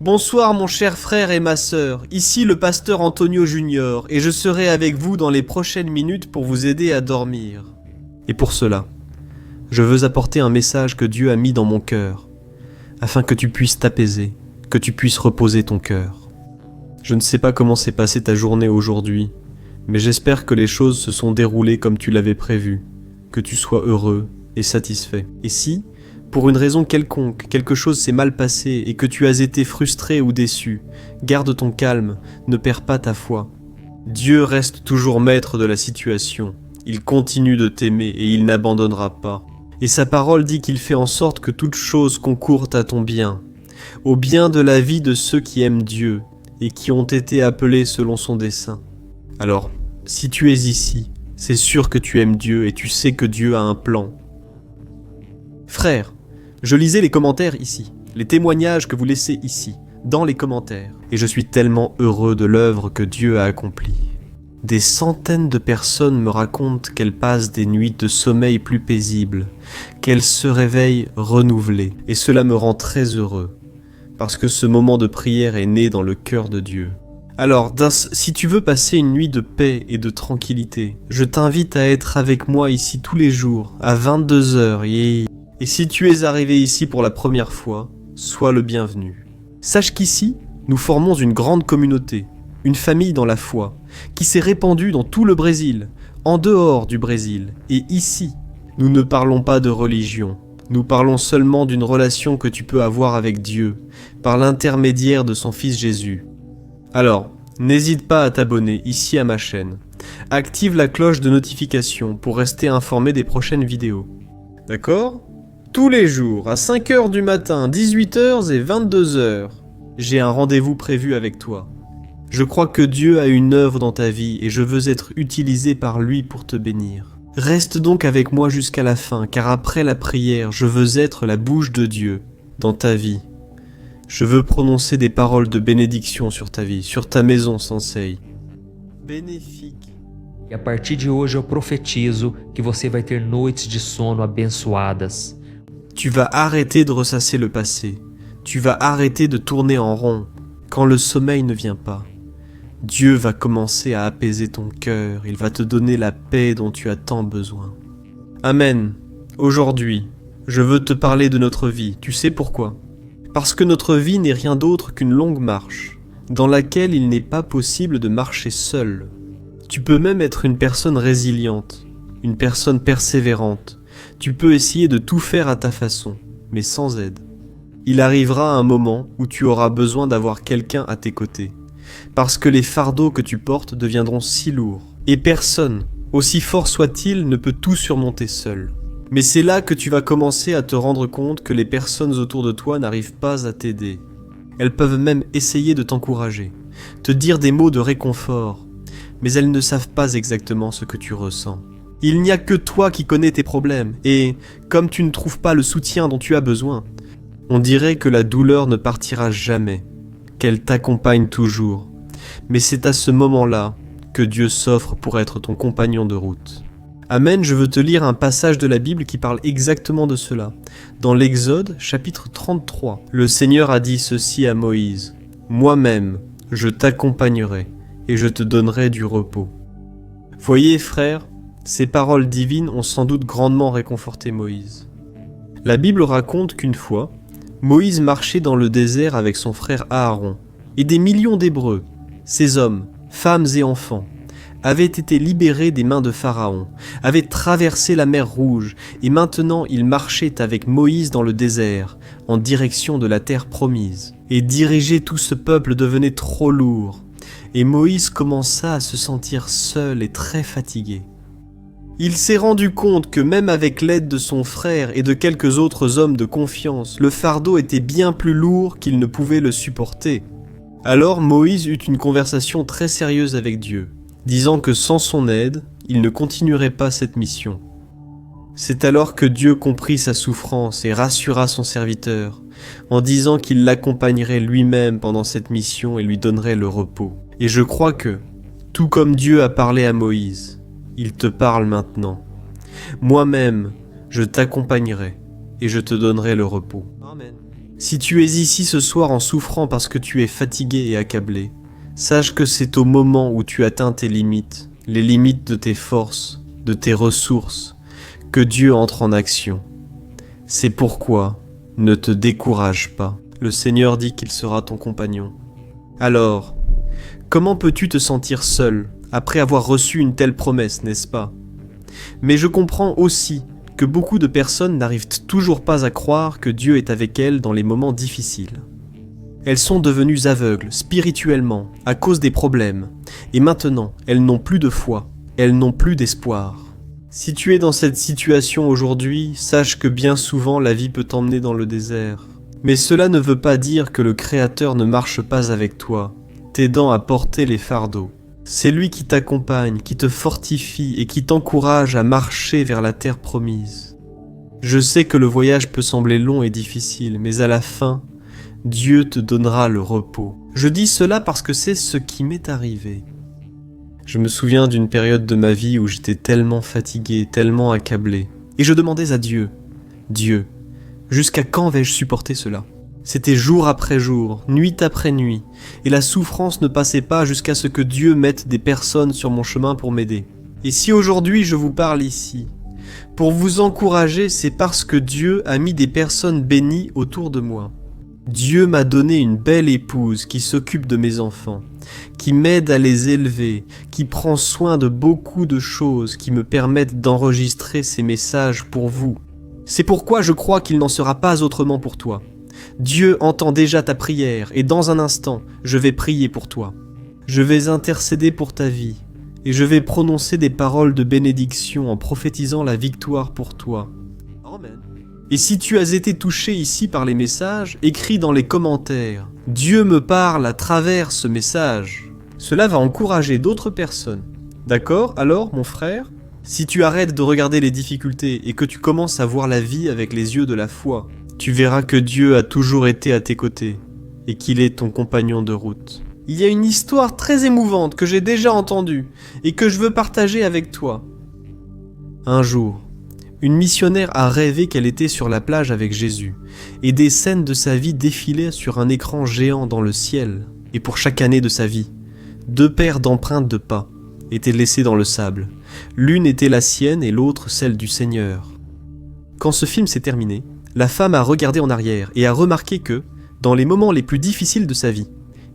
Bonsoir mon cher frère et ma sœur, ici le pasteur Antonio Junior, et je serai avec vous dans les prochaines minutes pour vous aider à dormir. Et pour cela, je veux apporter un message que Dieu a mis dans mon cœur, afin que tu puisses t'apaiser, que tu puisses reposer ton cœur. Je ne sais pas comment s'est passée ta journée aujourd'hui, mais j'espère que les choses se sont déroulées comme tu l'avais prévu, que tu sois heureux et satisfait. Et si, pour une raison quelconque, quelque chose s'est mal passé et que tu as été frustré ou déçu, garde ton calme, ne perds pas ta foi. Dieu reste toujours maître de la situation, il continue de t'aimer et il n'abandonnera pas. Et sa parole dit qu'il fait en sorte que toute chose concourt à ton bien, au bien de la vie de ceux qui aiment Dieu et qui ont été appelés selon son dessein. Alors, si tu es ici, c'est sûr que tu aimes Dieu et tu sais que Dieu a un plan. Frère, je lisais les commentaires ici, les témoignages que vous laissez ici, dans les commentaires, et je suis tellement heureux de l'œuvre que Dieu a accomplie. Des centaines de personnes me racontent qu'elles passent des nuits de sommeil plus paisibles, qu'elles se réveillent renouvelées, et cela me rend très heureux, parce que ce moment de prière est né dans le cœur de Dieu. Alors, si tu veux passer une nuit de paix et de tranquillité, je t'invite à être avec moi ici tous les jours, à 22h, et si tu es arrivé ici pour la première fois, sois le bienvenu. Sache qu'ici, nous formons une grande communauté, une famille dans la foi, qui s'est répandue dans tout le Brésil, en dehors du Brésil, et ici. Nous ne parlons pas de religion, nous parlons seulement d'une relation que tu peux avoir avec Dieu, par l'intermédiaire de son Fils Jésus. Alors, n'hésite pas à t'abonner ici à ma chaîne. Active la cloche de notification pour rester informé des prochaines vidéos. D'accord ? Tous les jours, à 5 heures du matin, 18 heures et 22 heures, j'ai un rendez-vous prévu avec toi. Je crois que Dieu a une œuvre dans ta vie et je veux être utilisé par lui pour te bénir. Reste donc avec moi jusqu'à la fin, car après la prière, je veux être la bouche de Dieu dans ta vie. Je veux prononcer des paroles de bénédiction sur ta vie, sur ta maison, Sensei. Bénéfique. E a partir de hoje eu profetizo que você vai ter noites de sono abençoadas. Tu vas arrêter de ressasser le passé. Tu vas arrêter de tourner en rond quand le sommeil ne vient pas. Dieu va commencer à apaiser ton cœur. Il va te donner la paix dont tu as tant besoin. Amen. Aujourd'hui, je veux te parler de notre vie. Tu sais pourquoi ? Parce que notre vie n'est rien d'autre qu'une longue marche, dans laquelle il n'est pas possible de marcher seul. Tu peux même être une personne résiliente, une personne persévérante. Tu peux essayer de tout faire à ta façon, mais sans aide. Il arrivera un moment où tu auras besoin d'avoir quelqu'un à tes côtés, parce que les fardeaux que tu portes deviendront si lourds, et personne, aussi fort soit-il, ne peut tout surmonter seul. Mais c'est là que tu vas commencer à te rendre compte que les personnes autour de toi n'arrivent pas à t'aider. Elles peuvent même essayer de t'encourager, te dire des mots de réconfort, mais elles ne savent pas exactement ce que tu ressens. Il n'y a que toi qui connais tes problèmes, et comme tu ne trouves pas le soutien dont tu as besoin, on dirait que la douleur ne partira jamais, qu'elle t'accompagne toujours. Mais c'est à ce moment-là que Dieu s'offre pour être ton compagnon de route. Amen, je veux te lire un passage de la Bible qui parle exactement de cela. Dans l'Exode, chapitre 33, le Seigneur a dit ceci à Moïse. « Moi-même, je t'accompagnerai et je te donnerai du repos. » Voyez, frères, ces paroles divines ont sans doute grandement réconforté Moïse. La Bible raconte qu'une fois, Moïse marchait dans le désert avec son frère Aaron, et des millions d'Hébreux, ces hommes, femmes et enfants, avaient été libérés des mains de Pharaon, avaient traversé la mer Rouge, et maintenant ils marchaient avec Moïse dans le désert, en direction de la terre promise. Et diriger tout ce peuple devenait trop lourd, et Moïse commença à se sentir seul et très fatigué. Il s'est rendu compte que même avec l'aide de son frère et de quelques autres hommes de confiance, le fardeau était bien plus lourd qu'il ne pouvait le supporter. Alors Moïse eut une conversation très sérieuse avec Dieu, disant que sans son aide, il ne continuerait pas cette mission. C'est alors que Dieu comprit sa souffrance et rassura son serviteur, en disant qu'il l'accompagnerait lui-même pendant cette mission et lui donnerait le repos. Et je crois que, tout comme Dieu a parlé à Moïse, il te parle maintenant. Moi-même, je t'accompagnerai et je te donnerai le repos. Amen. Si tu es ici ce soir en souffrant parce que tu es fatigué et accablé, sache que c'est au moment où tu atteins tes limites, les limites de tes forces, de tes ressources, que Dieu entre en action. C'est pourquoi ne te décourage pas. Le Seigneur dit qu'il sera ton compagnon. Alors, comment peux-tu te sentir seul après avoir reçu une telle promesse, n'est-ce pas ? Mais je comprends aussi que beaucoup de personnes n'arrivent toujours pas à croire que Dieu est avec elles dans les moments difficiles. Elles sont devenues aveugles, spirituellement, à cause des problèmes, et maintenant, elles n'ont plus de foi, elles n'ont plus d'espoir. Si tu es dans cette situation aujourd'hui, sache que bien souvent la vie peut t'emmener dans le désert. Mais cela ne veut pas dire que le Créateur ne marche pas avec toi, t'aidant à porter les fardeaux. C'est lui qui t'accompagne, qui te fortifie et qui t'encourage à marcher vers la terre promise. Je sais que le voyage peut sembler long et difficile, mais à la fin, Dieu te donnera le repos. Je dis cela parce que c'est ce qui m'est arrivé. Je me souviens d'une période de ma vie où j'étais tellement fatigué, tellement accablé. Et je demandais à Dieu, « Dieu, jusqu'à quand vais-je supporter cela ?» C'était jour après jour, nuit après nuit, et la souffrance ne passait pas jusqu'à ce que Dieu mette des personnes sur mon chemin pour m'aider. Et si aujourd'hui je vous parle ici, pour vous encourager, c'est parce que Dieu a mis des personnes bénies autour de moi. Dieu m'a donné une belle épouse qui s'occupe de mes enfants, qui m'aide à les élever, qui prend soin de beaucoup de choses qui me permettent d'enregistrer ces messages pour vous. C'est pourquoi je crois qu'il n'en sera pas autrement pour toi. Dieu entend déjà ta prière et dans un instant, je vais prier pour toi. Je vais intercéder pour ta vie et je vais prononcer des paroles de bénédiction en prophétisant la victoire pour toi. Amen. Et si tu as été touché ici par les messages, écris dans les commentaires. Dieu me parle à travers ce message. Cela va encourager d'autres personnes. D'accord? Alors, mon frère, si tu arrêtes de regarder les difficultés et que tu commences à voir la vie avec les yeux de la foi, tu verras que Dieu a toujours été à tes côtés et qu'il est ton compagnon de route. Il y a une histoire très émouvante que j'ai déjà entendue et que je veux partager avec toi. Un jour, une missionnaire a rêvé qu'elle était sur la plage avec Jésus, et des scènes de sa vie défilaient sur un écran géant dans le ciel. Et pour chaque année de sa vie, 2 paires d'empreintes de pas étaient laissées dans le sable. L'une était la sienne et l'autre celle du Seigneur. Quand ce film s'est terminé, la femme a regardé en arrière et a remarqué que, dans les moments les plus difficiles de sa vie,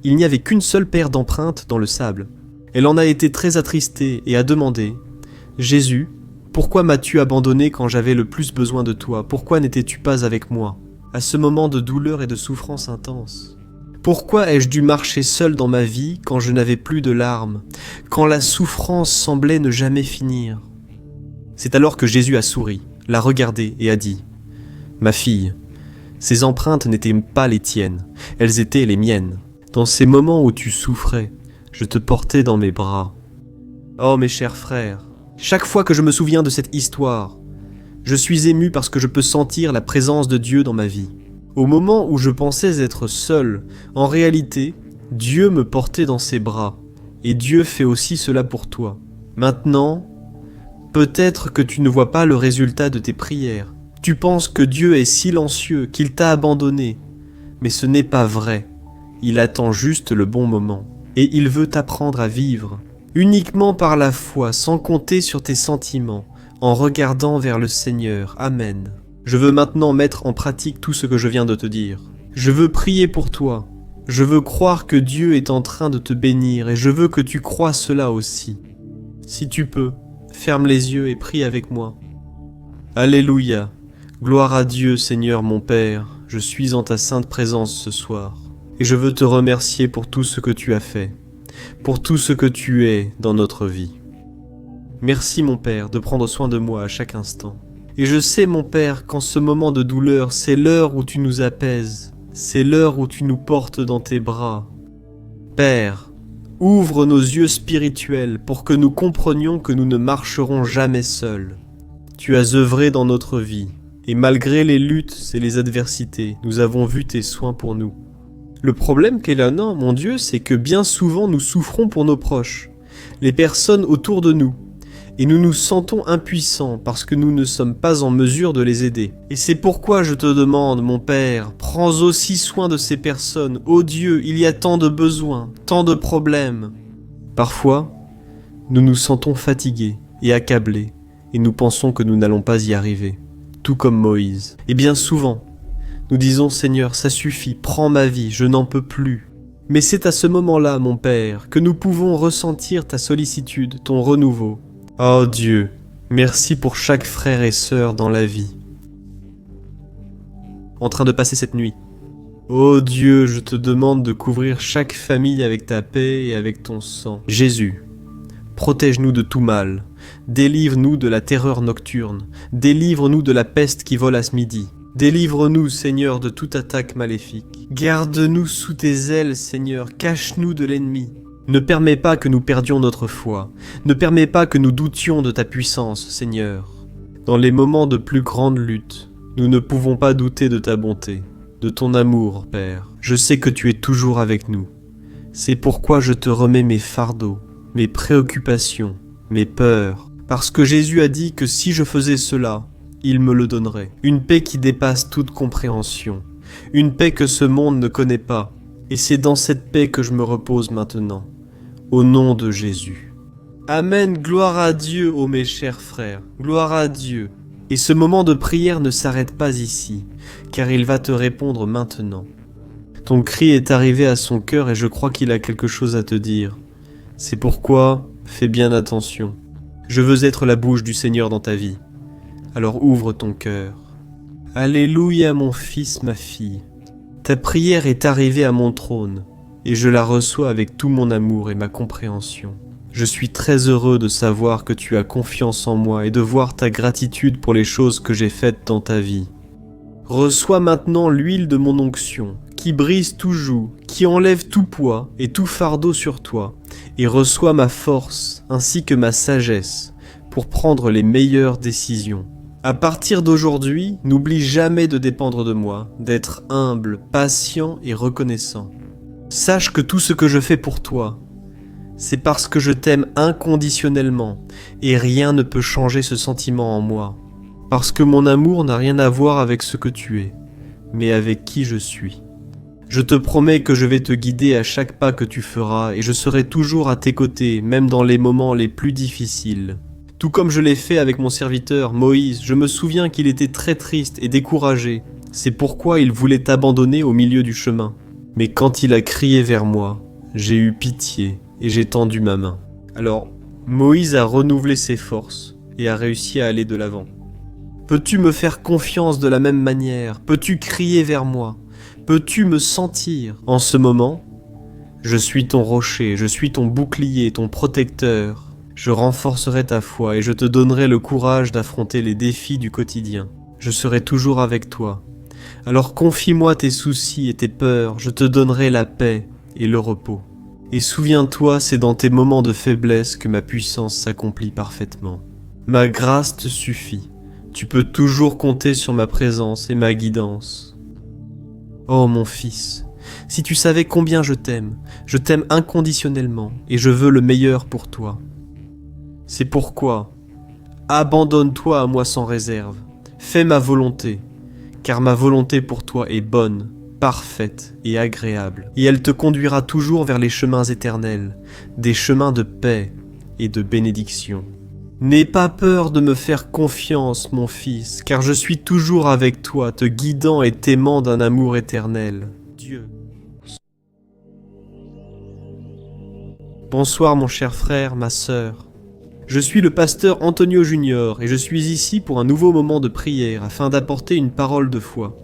il n'y avait qu'une seule paire d'empreintes dans le sable. Elle en a été très attristée et a demandé « Jésus, pourquoi m'as-tu abandonné quand j'avais le plus besoin de toi? Pourquoi n'étais-tu pas avec moi, à ce moment de douleur et de souffrance intense? Pourquoi ai-je dû marcher seul dans ma vie quand je n'avais plus de larmes, quand la souffrance semblait ne jamais finir ?» C'est alors que Jésus a souri, l'a regardée et a dit « Ma fille, ces empreintes n'étaient pas les tiennes, elles étaient les miennes. Dans ces moments où tu souffrais, je te portais dans mes bras. Oh mes chers frères, chaque fois que je me souviens de cette histoire, je suis ému parce que je peux sentir la présence de Dieu dans ma vie. Au moment où je pensais être seul, en réalité, Dieu me portait dans ses bras, et Dieu fait aussi cela pour toi. Maintenant, peut-être que tu ne vois pas le résultat de tes prières. Tu penses que Dieu est silencieux, qu'il t'a abandonné, mais ce n'est pas vrai. Il attend juste le bon moment, et il veut t'apprendre à vivre. Uniquement par la foi, sans compter sur tes sentiments, en regardant vers le Seigneur. Amen. Je veux maintenant mettre en pratique tout ce que je viens de te dire. Je veux prier pour toi. Je veux croire que Dieu est en train de te bénir et je veux que tu crois cela aussi. Si tu peux, ferme les yeux et prie avec moi. Alléluia. Gloire à Dieu, Seigneur mon Père. Je suis en ta sainte présence ce soir. Et je veux te remercier pour tout ce que tu as fait, pour tout ce que tu es dans notre vie. Merci mon Père de prendre soin de moi à chaque instant. Et je sais mon Père qu'en ce moment de douleur, c'est l'heure où tu nous apaises, c'est l'heure où tu nous portes dans tes bras. Père, ouvre nos yeux spirituels pour que nous comprenions que nous ne marcherons jamais seuls. Tu as œuvré dans notre vie, et malgré les luttes et les adversités, nous avons vu tes soins pour nous. Le problème qu'elle a, non, mon Dieu, c'est que bien souvent nous souffrons pour nos proches, les personnes autour de nous, et nous nous sentons impuissants parce que nous ne sommes pas en mesure de les aider. Et c'est pourquoi je te demande, mon Père, prends aussi soin de ces personnes. Ô Dieu, il y a tant de besoins, tant de problèmes. Parfois, nous nous sentons fatigués et accablés, et nous pensons que nous n'allons pas y arriver, tout comme Moïse. Et bien souvent, nous disons, Seigneur, ça suffit, prends ma vie, je n'en peux plus. Mais c'est à ce moment-là, mon Père, que nous pouvons ressentir ta sollicitude, ton renouveau. Oh Dieu, merci pour chaque frère et sœur dans la vie, en train de passer cette nuit. Oh Dieu, je te demande de couvrir chaque famille avec ta paix et avec ton sang. Jésus, protège-nous de tout mal, délivre-nous de la terreur nocturne, délivre-nous de la peste qui vole à ce midi. Délivre-nous, Seigneur, de toute attaque maléfique. Garde-nous sous tes ailes, Seigneur, cache-nous de l'ennemi. Ne permets pas que nous perdions notre foi. Ne permets pas que nous doutions de ta puissance, Seigneur. Dans les moments de plus grande lutte, nous ne pouvons pas douter de ta bonté, de ton amour, Père. Je sais que tu es toujours avec nous. C'est pourquoi je te remets mes fardeaux, mes préoccupations, mes peurs. Parce que Jésus a dit que si je faisais cela, il me le donnerait. Une paix qui dépasse toute compréhension. Une paix que ce monde ne connaît pas. Et c'est dans cette paix que je me repose maintenant. Au nom de Jésus. Amen, gloire à Dieu, ô mes chers frères. Gloire à Dieu. Et ce moment de prière ne s'arrête pas ici, car il va te répondre maintenant. Ton cri est arrivé à son cœur et je crois qu'il a quelque chose à te dire. C'est pourquoi, fais bien attention. Je veux être la bouche du Seigneur dans ta vie. Alors ouvre ton cœur. Alléluia mon fils, ma fille. Ta prière est arrivée à mon trône, et je la reçois avec tout mon amour et ma compréhension. Je suis très heureux de savoir que tu as confiance en moi et de voir ta gratitude pour les choses que j'ai faites dans ta vie. Reçois maintenant l'huile de mon onction, qui brise tout joug, qui enlève tout poids et tout fardeau sur toi, et reçois ma force ainsi que ma sagesse pour prendre les meilleures décisions. À partir d'aujourd'hui, n'oublie jamais de dépendre de moi, d'être humble, patient et reconnaissant. Sache que tout ce que je fais pour toi, c'est parce que je t'aime inconditionnellement et rien ne peut changer ce sentiment en moi. Parce que mon amour n'a rien à voir avec ce que tu es, mais avec qui je suis. Je te promets que je vais te guider à chaque pas que tu feras et je serai toujours à tes côtés, même dans les moments les plus difficiles. Tout comme je l'ai fait avec mon serviteur Moïse, je me souviens qu'il était très triste et découragé. C'est pourquoi il voulait t'abandonner au milieu du chemin. Mais quand il a crié vers moi, j'ai eu pitié et j'ai tendu ma main. Alors, Moïse a renouvelé ses forces et a réussi à aller de l'avant. Peux-tu me faire confiance de la même manière? Peux-tu crier vers moi? Peux-tu me sentir? En ce moment, je suis ton rocher, je suis ton bouclier, ton protecteur. Je renforcerai ta foi et je te donnerai le courage d'affronter les défis du quotidien. Je serai toujours avec toi. Alors confie-moi tes soucis et tes peurs, je te donnerai la paix et le repos. Et souviens-toi, c'est dans tes moments de faiblesse que ma puissance s'accomplit parfaitement. Ma grâce te suffit. Tu peux toujours compter sur ma présence et ma guidance. Oh mon fils, si tu savais combien je t'aime inconditionnellement et je veux le meilleur pour toi. C'est pourquoi, abandonne-toi à moi sans réserve, fais ma volonté, car ma volonté pour toi est bonne, parfaite et agréable, et elle te conduira toujours vers les chemins éternels, des chemins de paix et de bénédiction. N'aie pas peur de me faire confiance, mon fils, car je suis toujours avec toi, te guidant et t'aimant d'un amour éternel. Dieu. Bonsoir mon cher frère, ma sœur. Je suis le pasteur Antonio Junior et je suis ici pour un nouveau moment de prière afin d'apporter une parole de foi.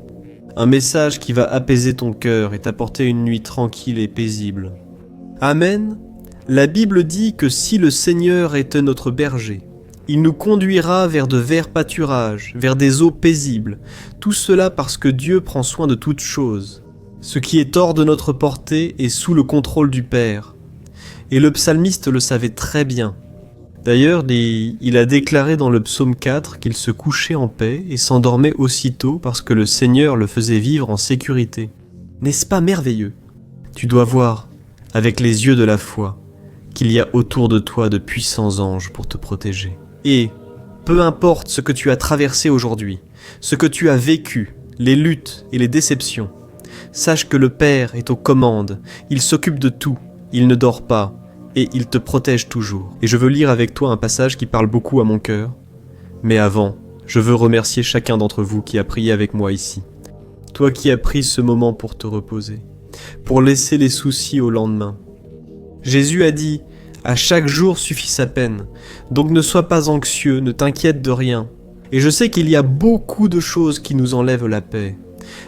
Un message qui va apaiser ton cœur et t'apporter une nuit tranquille et paisible. Amen. La Bible dit que si le Seigneur était notre berger, il nous conduira vers de verts pâturages, vers des eaux paisibles, tout cela parce que Dieu prend soin de toutes choses. Ce qui est hors de notre portée est sous le contrôle du Père. Et le psalmiste le savait très bien. D'ailleurs, il a déclaré dans le psaume 4 qu'il se couchait en paix et s'endormait aussitôt parce que le Seigneur le faisait vivre en sécurité. N'est-ce pas merveilleux? Tu dois voir, avec les yeux de la foi, qu'il y a autour de toi de puissants anges pour te protéger. Et, peu importe ce que tu as traversé aujourd'hui, ce que tu as vécu, les luttes et les déceptions, sache que le Père est aux commandes, il s'occupe de tout, il ne dort pas, et il te protège toujours. Et je veux lire avec toi un passage qui parle beaucoup à mon cœur. Mais avant, je veux remercier chacun d'entre vous qui a prié avec moi ici. Toi qui as pris ce moment pour te reposer, pour laisser les soucis au lendemain. Jésus a dit « À chaque jour suffit sa peine, donc ne sois pas anxieux, ne t'inquiète de rien. » Et je sais qu'il y a beaucoup de choses qui nous enlèvent la paix.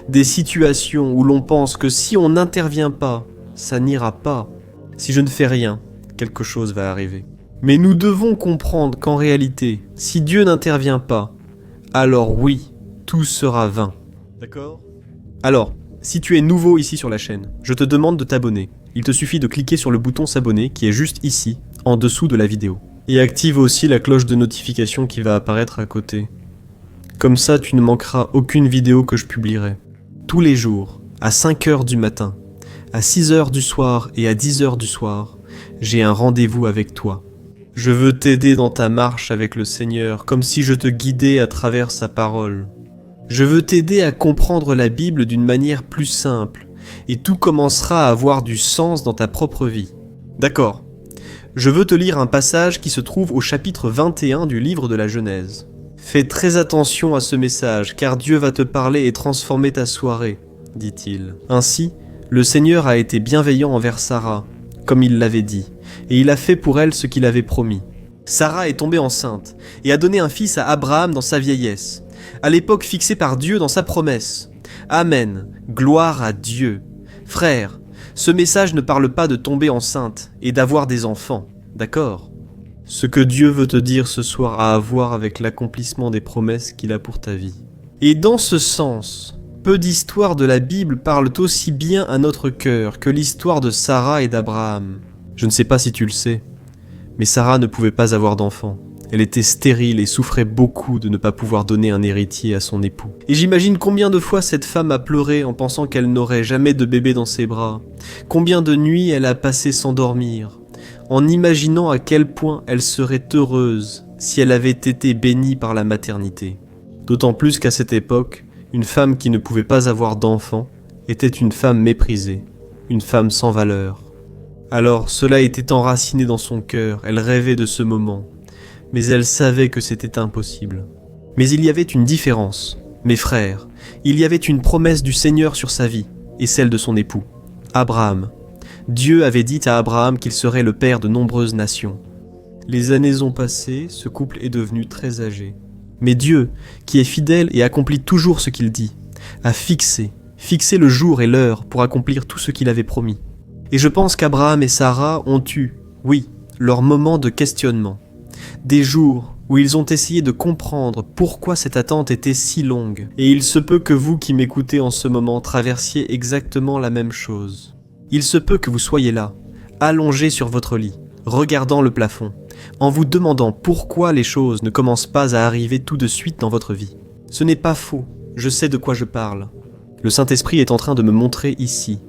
Des situations où l'on pense que si on n'intervient pas, ça n'ira pas. Si je ne fais rien, quelque chose va arriver. Mais nous devons comprendre qu'en réalité, si Dieu n'intervient pas, alors oui, tout sera vain. D'accord ? Alors, si tu es nouveau ici sur la chaîne, je te demande de t'abonner. Il te suffit de cliquer sur le bouton s'abonner qui est juste ici, en dessous de la vidéo. Et active aussi la cloche de notification qui va apparaître à côté. Comme ça, tu ne manqueras aucune vidéo que je publierai. Tous les jours, à 5h du matin, à 6h du soir et à 10h du soir, j'ai un rendez-vous avec toi. Je veux t'aider dans ta marche avec le Seigneur, comme si je te guidais à travers sa parole. Je veux t'aider à comprendre la Bible d'une manière plus simple, et tout commencera à avoir du sens dans ta propre vie. D'accord. Je veux te lire un passage qui se trouve au chapitre 21 du livre de la Genèse. Fais très attention à ce message, car Dieu va te parler et transformer ta soirée, dit-il. Ainsi, le Seigneur a été bienveillant envers Sarah, comme il l'avait dit, et il a fait pour elle ce qu'il avait promis. Sarah est tombée enceinte, et a donné un fils à Abraham dans sa vieillesse, à l'époque fixée par Dieu dans sa promesse. Amen, gloire à Dieu. Frère, ce message ne parle pas de tomber enceinte et d'avoir des enfants, d'accord ? Ce que Dieu veut te dire ce soir a à voir avec l'accomplissement des promesses qu'il a pour ta vie. Et dans ce sens, peu d'histoires de la Bible parlent aussi bien à notre cœur que l'histoire de Sarah et d'Abraham. Je ne sais pas si tu le sais, mais Sarah ne pouvait pas avoir d'enfant. Elle était stérile et souffrait beaucoup de ne pas pouvoir donner un héritier à son époux. Et j'imagine combien de fois cette femme a pleuré en pensant qu'elle n'aurait jamais de bébé dans ses bras. Combien de nuits elle a passé sans dormir, en imaginant à quel point elle serait heureuse si elle avait été bénie par la maternité. D'autant plus qu'à cette époque, une femme qui ne pouvait pas avoir d'enfant était une femme méprisée, une femme sans valeur. Alors cela était enraciné dans son cœur, elle rêvait de ce moment. Mais elle savait que c'était impossible. Mais il y avait une différence, mes frères. Il y avait une promesse du Seigneur sur sa vie, et celle de son époux, Abraham. Dieu avait dit à Abraham qu'il serait le père de nombreuses nations. Les années ont passé, ce couple est devenu très âgé. Mais Dieu, qui est fidèle et accomplit toujours ce qu'il dit, a fixé le jour et l'heure pour accomplir tout ce qu'il avait promis. Et je pense qu'Abraham et Sarah ont eu, oui, leur moment de questionnement. Des jours où ils ont essayé de comprendre pourquoi cette attente était si longue. Et il se peut que vous qui m'écoutez en ce moment traversiez exactement la même chose. Il se peut que vous soyez là, allongé sur votre lit, regardant le plafond, en vous demandant pourquoi les choses ne commencent pas à arriver tout de suite dans votre vie. Ce n'est pas faux, je sais de quoi je parle. Le Saint-Esprit est en train de me montrer ici.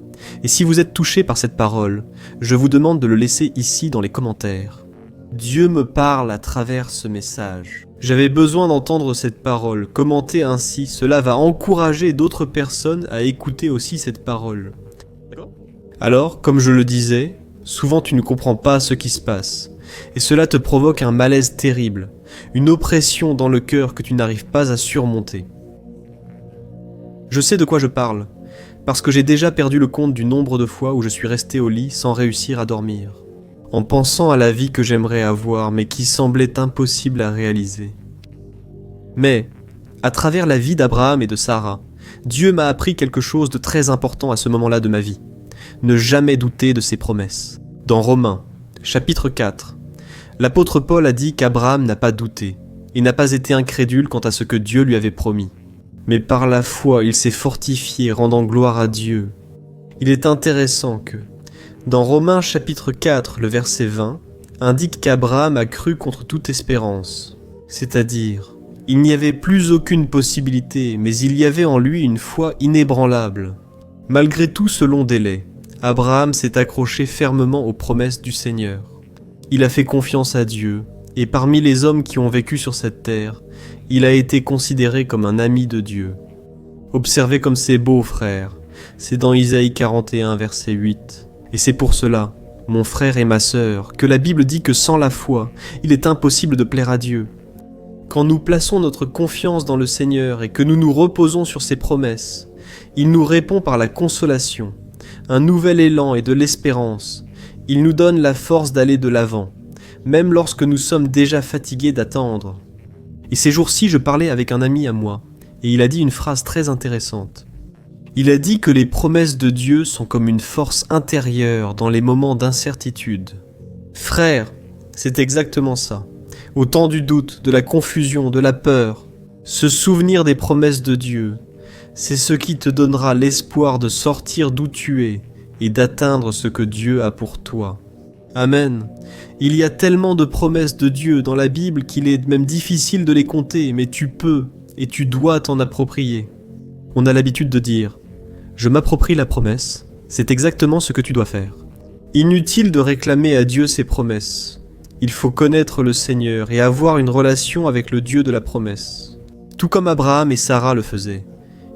Et si vous êtes touché par cette parole, je vous demande de le laisser ici dans les commentaires. Dieu me parle à travers ce message. J'avais besoin d'entendre cette parole. Commenter ainsi, cela va encourager d'autres personnes à écouter aussi cette parole. Alors, comme je le disais, souvent tu ne comprends pas ce qui se passe. Et cela te provoque un malaise terrible, une oppression dans le cœur que tu n'arrives pas à surmonter. Je sais de quoi je parle, parce que j'ai déjà perdu le compte du nombre de fois où je suis resté au lit sans réussir à dormir, en pensant à la vie que j'aimerais avoir mais qui semblait impossible à réaliser. Mais, à travers la vie d'Abraham et de Sarah, Dieu m'a appris quelque chose de très important à ce moment-là de ma vie. Ne jamais douter de ses promesses. Dans Romains, chapitre 4, l'apôtre Paul a dit qu'Abraham n'a pas douté, et n'a pas été incrédule quant à ce que Dieu lui avait promis. Mais par la foi, il s'est fortifié, rendant gloire à Dieu. Il est intéressant que, dans Romains chapitre 4, le verset 20, indique qu'Abraham a cru contre toute espérance. C'est-à-dire, il n'y avait plus aucune possibilité, mais il y avait en lui une foi inébranlable. Malgré tout ce long délai, Abraham s'est accroché fermement aux promesses du Seigneur. Il a fait confiance à Dieu, et parmi les hommes qui ont vécu sur cette terre, il a été considéré comme un ami de Dieu. Observez comme c'est beau, frère. C'est dans Isaïe 41, verset 8. Et c'est pour cela, mon frère et ma sœur, que la Bible dit que sans la foi, il est impossible de plaire à Dieu. Quand nous plaçons notre confiance dans le Seigneur et que nous nous reposons sur ses promesses, il nous répond par la consolation, un nouvel élan et de l'espérance. Il nous donne la force d'aller de l'avant, même lorsque nous sommes déjà fatigués d'attendre. Et ces jours-ci, je parlais avec un ami à moi, et il a dit une phrase très intéressante. Il a dit que les promesses de Dieu sont comme une force intérieure dans les moments d'incertitude. Frère, c'est exactement ça. Au temps du doute, de la confusion, de la peur, se souvenir des promesses de Dieu, c'est ce qui te donnera l'espoir de sortir d'où tu es et d'atteindre ce que Dieu a pour toi. Amen. Il y a tellement de promesses de Dieu dans la Bible qu'il est même difficile de les compter, mais tu peux et tu dois t'en approprier. On a l'habitude de dire « Je m'approprie la promesse », c'est exactement ce que tu dois faire. Inutile de réclamer à Dieu ses promesses. Il faut connaître le Seigneur et avoir une relation avec le Dieu de la promesse. Tout comme Abraham et Sarah le faisaient.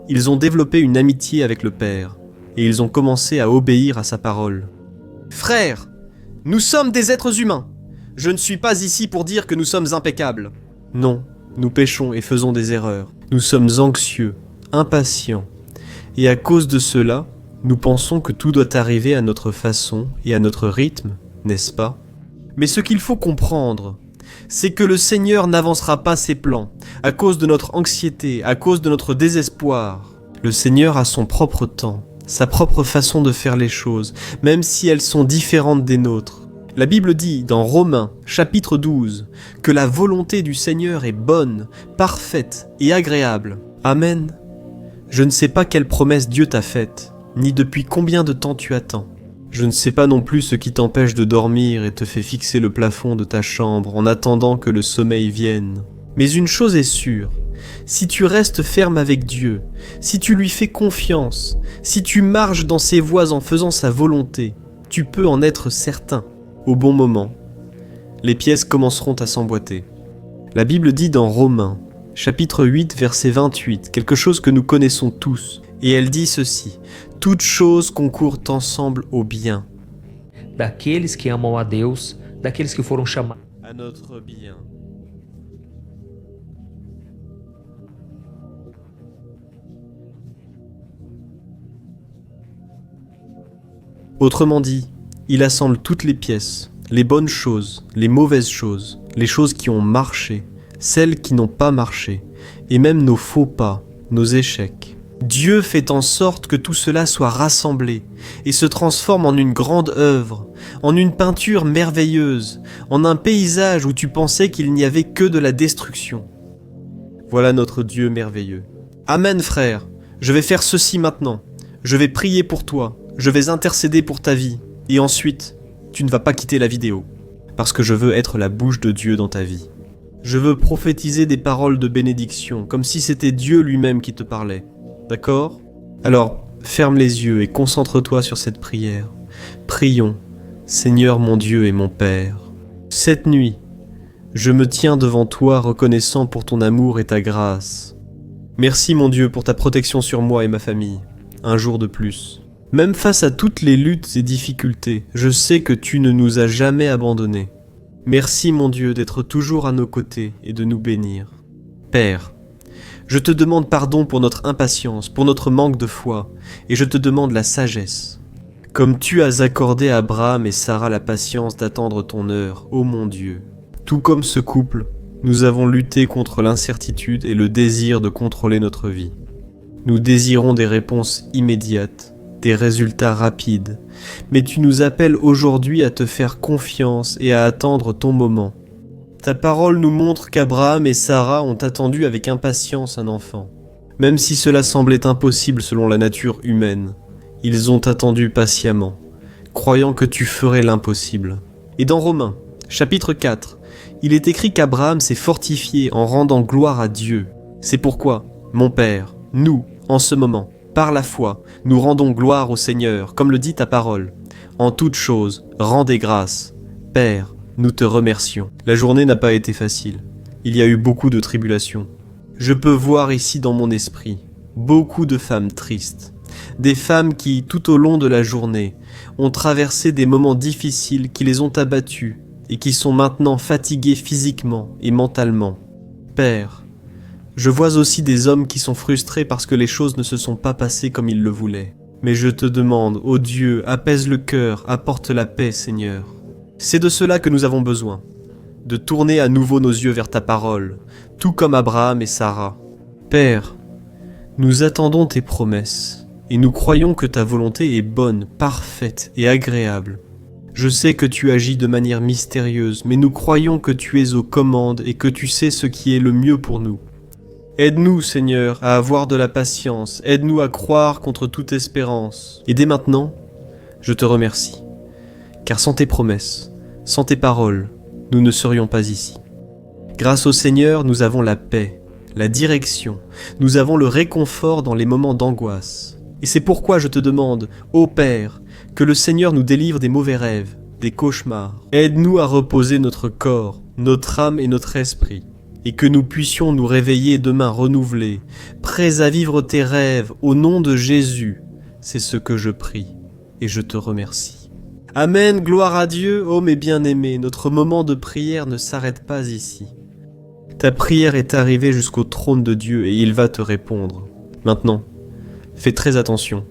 Ils ont développé une amitié avec le Père et ils ont commencé à obéir à sa parole. Frères, nous sommes des êtres humains. Je ne suis pas ici pour dire que nous sommes impeccables. Non, nous péchons et faisons des erreurs. Nous sommes anxieux, impatients. Et à cause de cela, nous pensons que tout doit arriver à notre façon et à notre rythme, n'est-ce pas? Mais ce qu'il faut comprendre, c'est que le Seigneur n'avancera pas ses plans à cause de notre anxiété, à cause de notre désespoir. Le Seigneur a son propre temps, sa propre façon de faire les choses, même si elles sont différentes des nôtres. La Bible dit dans Romains, chapitre 12, que la volonté du Seigneur est bonne, parfaite et agréable. Amen. Je ne sais pas quelle promesse Dieu t'a faite, ni depuis combien de temps tu attends. Je ne sais pas non plus ce qui t'empêche de dormir et te fait fixer le plafond de ta chambre en attendant que le sommeil vienne. Mais une chose est sûre, si tu restes ferme avec Dieu, si tu lui fais confiance, si tu marches dans ses voies en faisant sa volonté, tu peux en être certain. Au bon moment, les pièces commenceront à s'emboîter. La Bible dit dans Romains, chapitre 8, verset 28, quelque chose que nous connaissons tous, et elle dit ceci: « Toutes choses concourent ensemble au bien. » Daqueles que amam a Deus, daqueles que foram chamados. À notre bien. Autrement dit, il assemble toutes les pièces, les bonnes choses, les mauvaises choses, les choses qui ont marché, celles qui n'ont pas marché, et même nos faux pas, nos échecs. Dieu fait en sorte que tout cela soit rassemblé et se transforme en une grande œuvre, en une peinture merveilleuse, en un paysage où tu pensais qu'il n'y avait que de la destruction. Voilà notre Dieu merveilleux. Amen, frère. Je vais faire ceci maintenant. Je vais prier pour toi. Je vais intercéder pour ta vie. Et ensuite, tu ne vas pas quitter la vidéo. Parce que je veux être la bouche de Dieu dans ta vie. Je veux prophétiser des paroles de bénédiction, comme si c'était Dieu lui-même qui te parlait. D'accord ? Alors, ferme les yeux et concentre-toi sur cette prière. Prions, Seigneur mon Dieu et mon Père. Cette nuit, je me tiens devant toi reconnaissant pour ton amour et ta grâce. Merci mon Dieu pour ta protection sur moi et ma famille, un jour de plus. Même face à toutes les luttes et difficultés, je sais que tu ne nous as jamais abandonnés. Merci mon Dieu d'être toujours à nos côtés et de nous bénir. Père, je te demande pardon pour notre impatience, pour notre manque de foi, et je te demande la sagesse. Comme tu as accordé à Abraham et Sarah la patience d'attendre ton heure, ô mon Dieu. Tout comme ce couple, nous avons lutté contre l'incertitude et le désir de contrôler notre vie. Nous désirons des réponses immédiates, des résultats rapides, mais tu nous appelles aujourd'hui à te faire confiance et à attendre ton moment. Ta parole nous montre qu'Abraham et Sarah ont attendu avec impatience un enfant. Même si cela semblait impossible selon la nature humaine, ils ont attendu patiemment, croyant que tu ferais l'impossible. Et dans Romains, chapitre 4, il est écrit qu'Abraham s'est fortifié en rendant gloire à Dieu. C'est pourquoi, mon Père, nous, en ce moment, par la foi, nous rendons gloire au Seigneur, comme le dit ta parole. En toutes choses, rendez grâce. Père, nous te remercions. La journée n'a pas été facile. Il y a eu beaucoup de tribulations. Je peux voir ici dans mon esprit beaucoup de femmes tristes. Des femmes qui, tout au long de la journée, ont traversé des moments difficiles qui les ont abattues et qui sont maintenant fatiguées physiquement et mentalement. Père, je vois aussi des hommes qui sont frustrés parce que les choses ne se sont pas passées comme ils le voulaient. Mais je te demande, ô Dieu, apaise le cœur, apporte la paix, Seigneur. C'est de cela que nous avons besoin, de tourner à nouveau nos yeux vers ta parole, tout comme Abraham et Sarah. Père, nous attendons tes promesses, et nous croyons que ta volonté est bonne, parfaite et agréable. Je sais que tu agis de manière mystérieuse, mais nous croyons que tu es aux commandes et que tu sais ce qui est le mieux pour nous. Aide-nous, Seigneur, à avoir de la patience, aide-nous à croire contre toute espérance. Et dès maintenant, je te remercie, car sans tes promesses, sans tes paroles, nous ne serions pas ici. Grâce au Seigneur, nous avons la paix, la direction, nous avons le réconfort dans les moments d'angoisse. Et c'est pourquoi je te demande, ô Père, que le Seigneur nous délivre des mauvais rêves, des cauchemars. Aide-nous à reposer notre corps, notre âme et notre esprit, et que nous puissions nous réveiller demain renouvelés, prêts à vivre tes rêves au nom de Jésus. C'est ce que je prie, et je te remercie. Amen, gloire à Dieu, ô mes bien-aimés, notre moment de prière ne s'arrête pas ici. Ta prière est arrivée jusqu'au trône de Dieu et il va te répondre. Maintenant, fais très attention,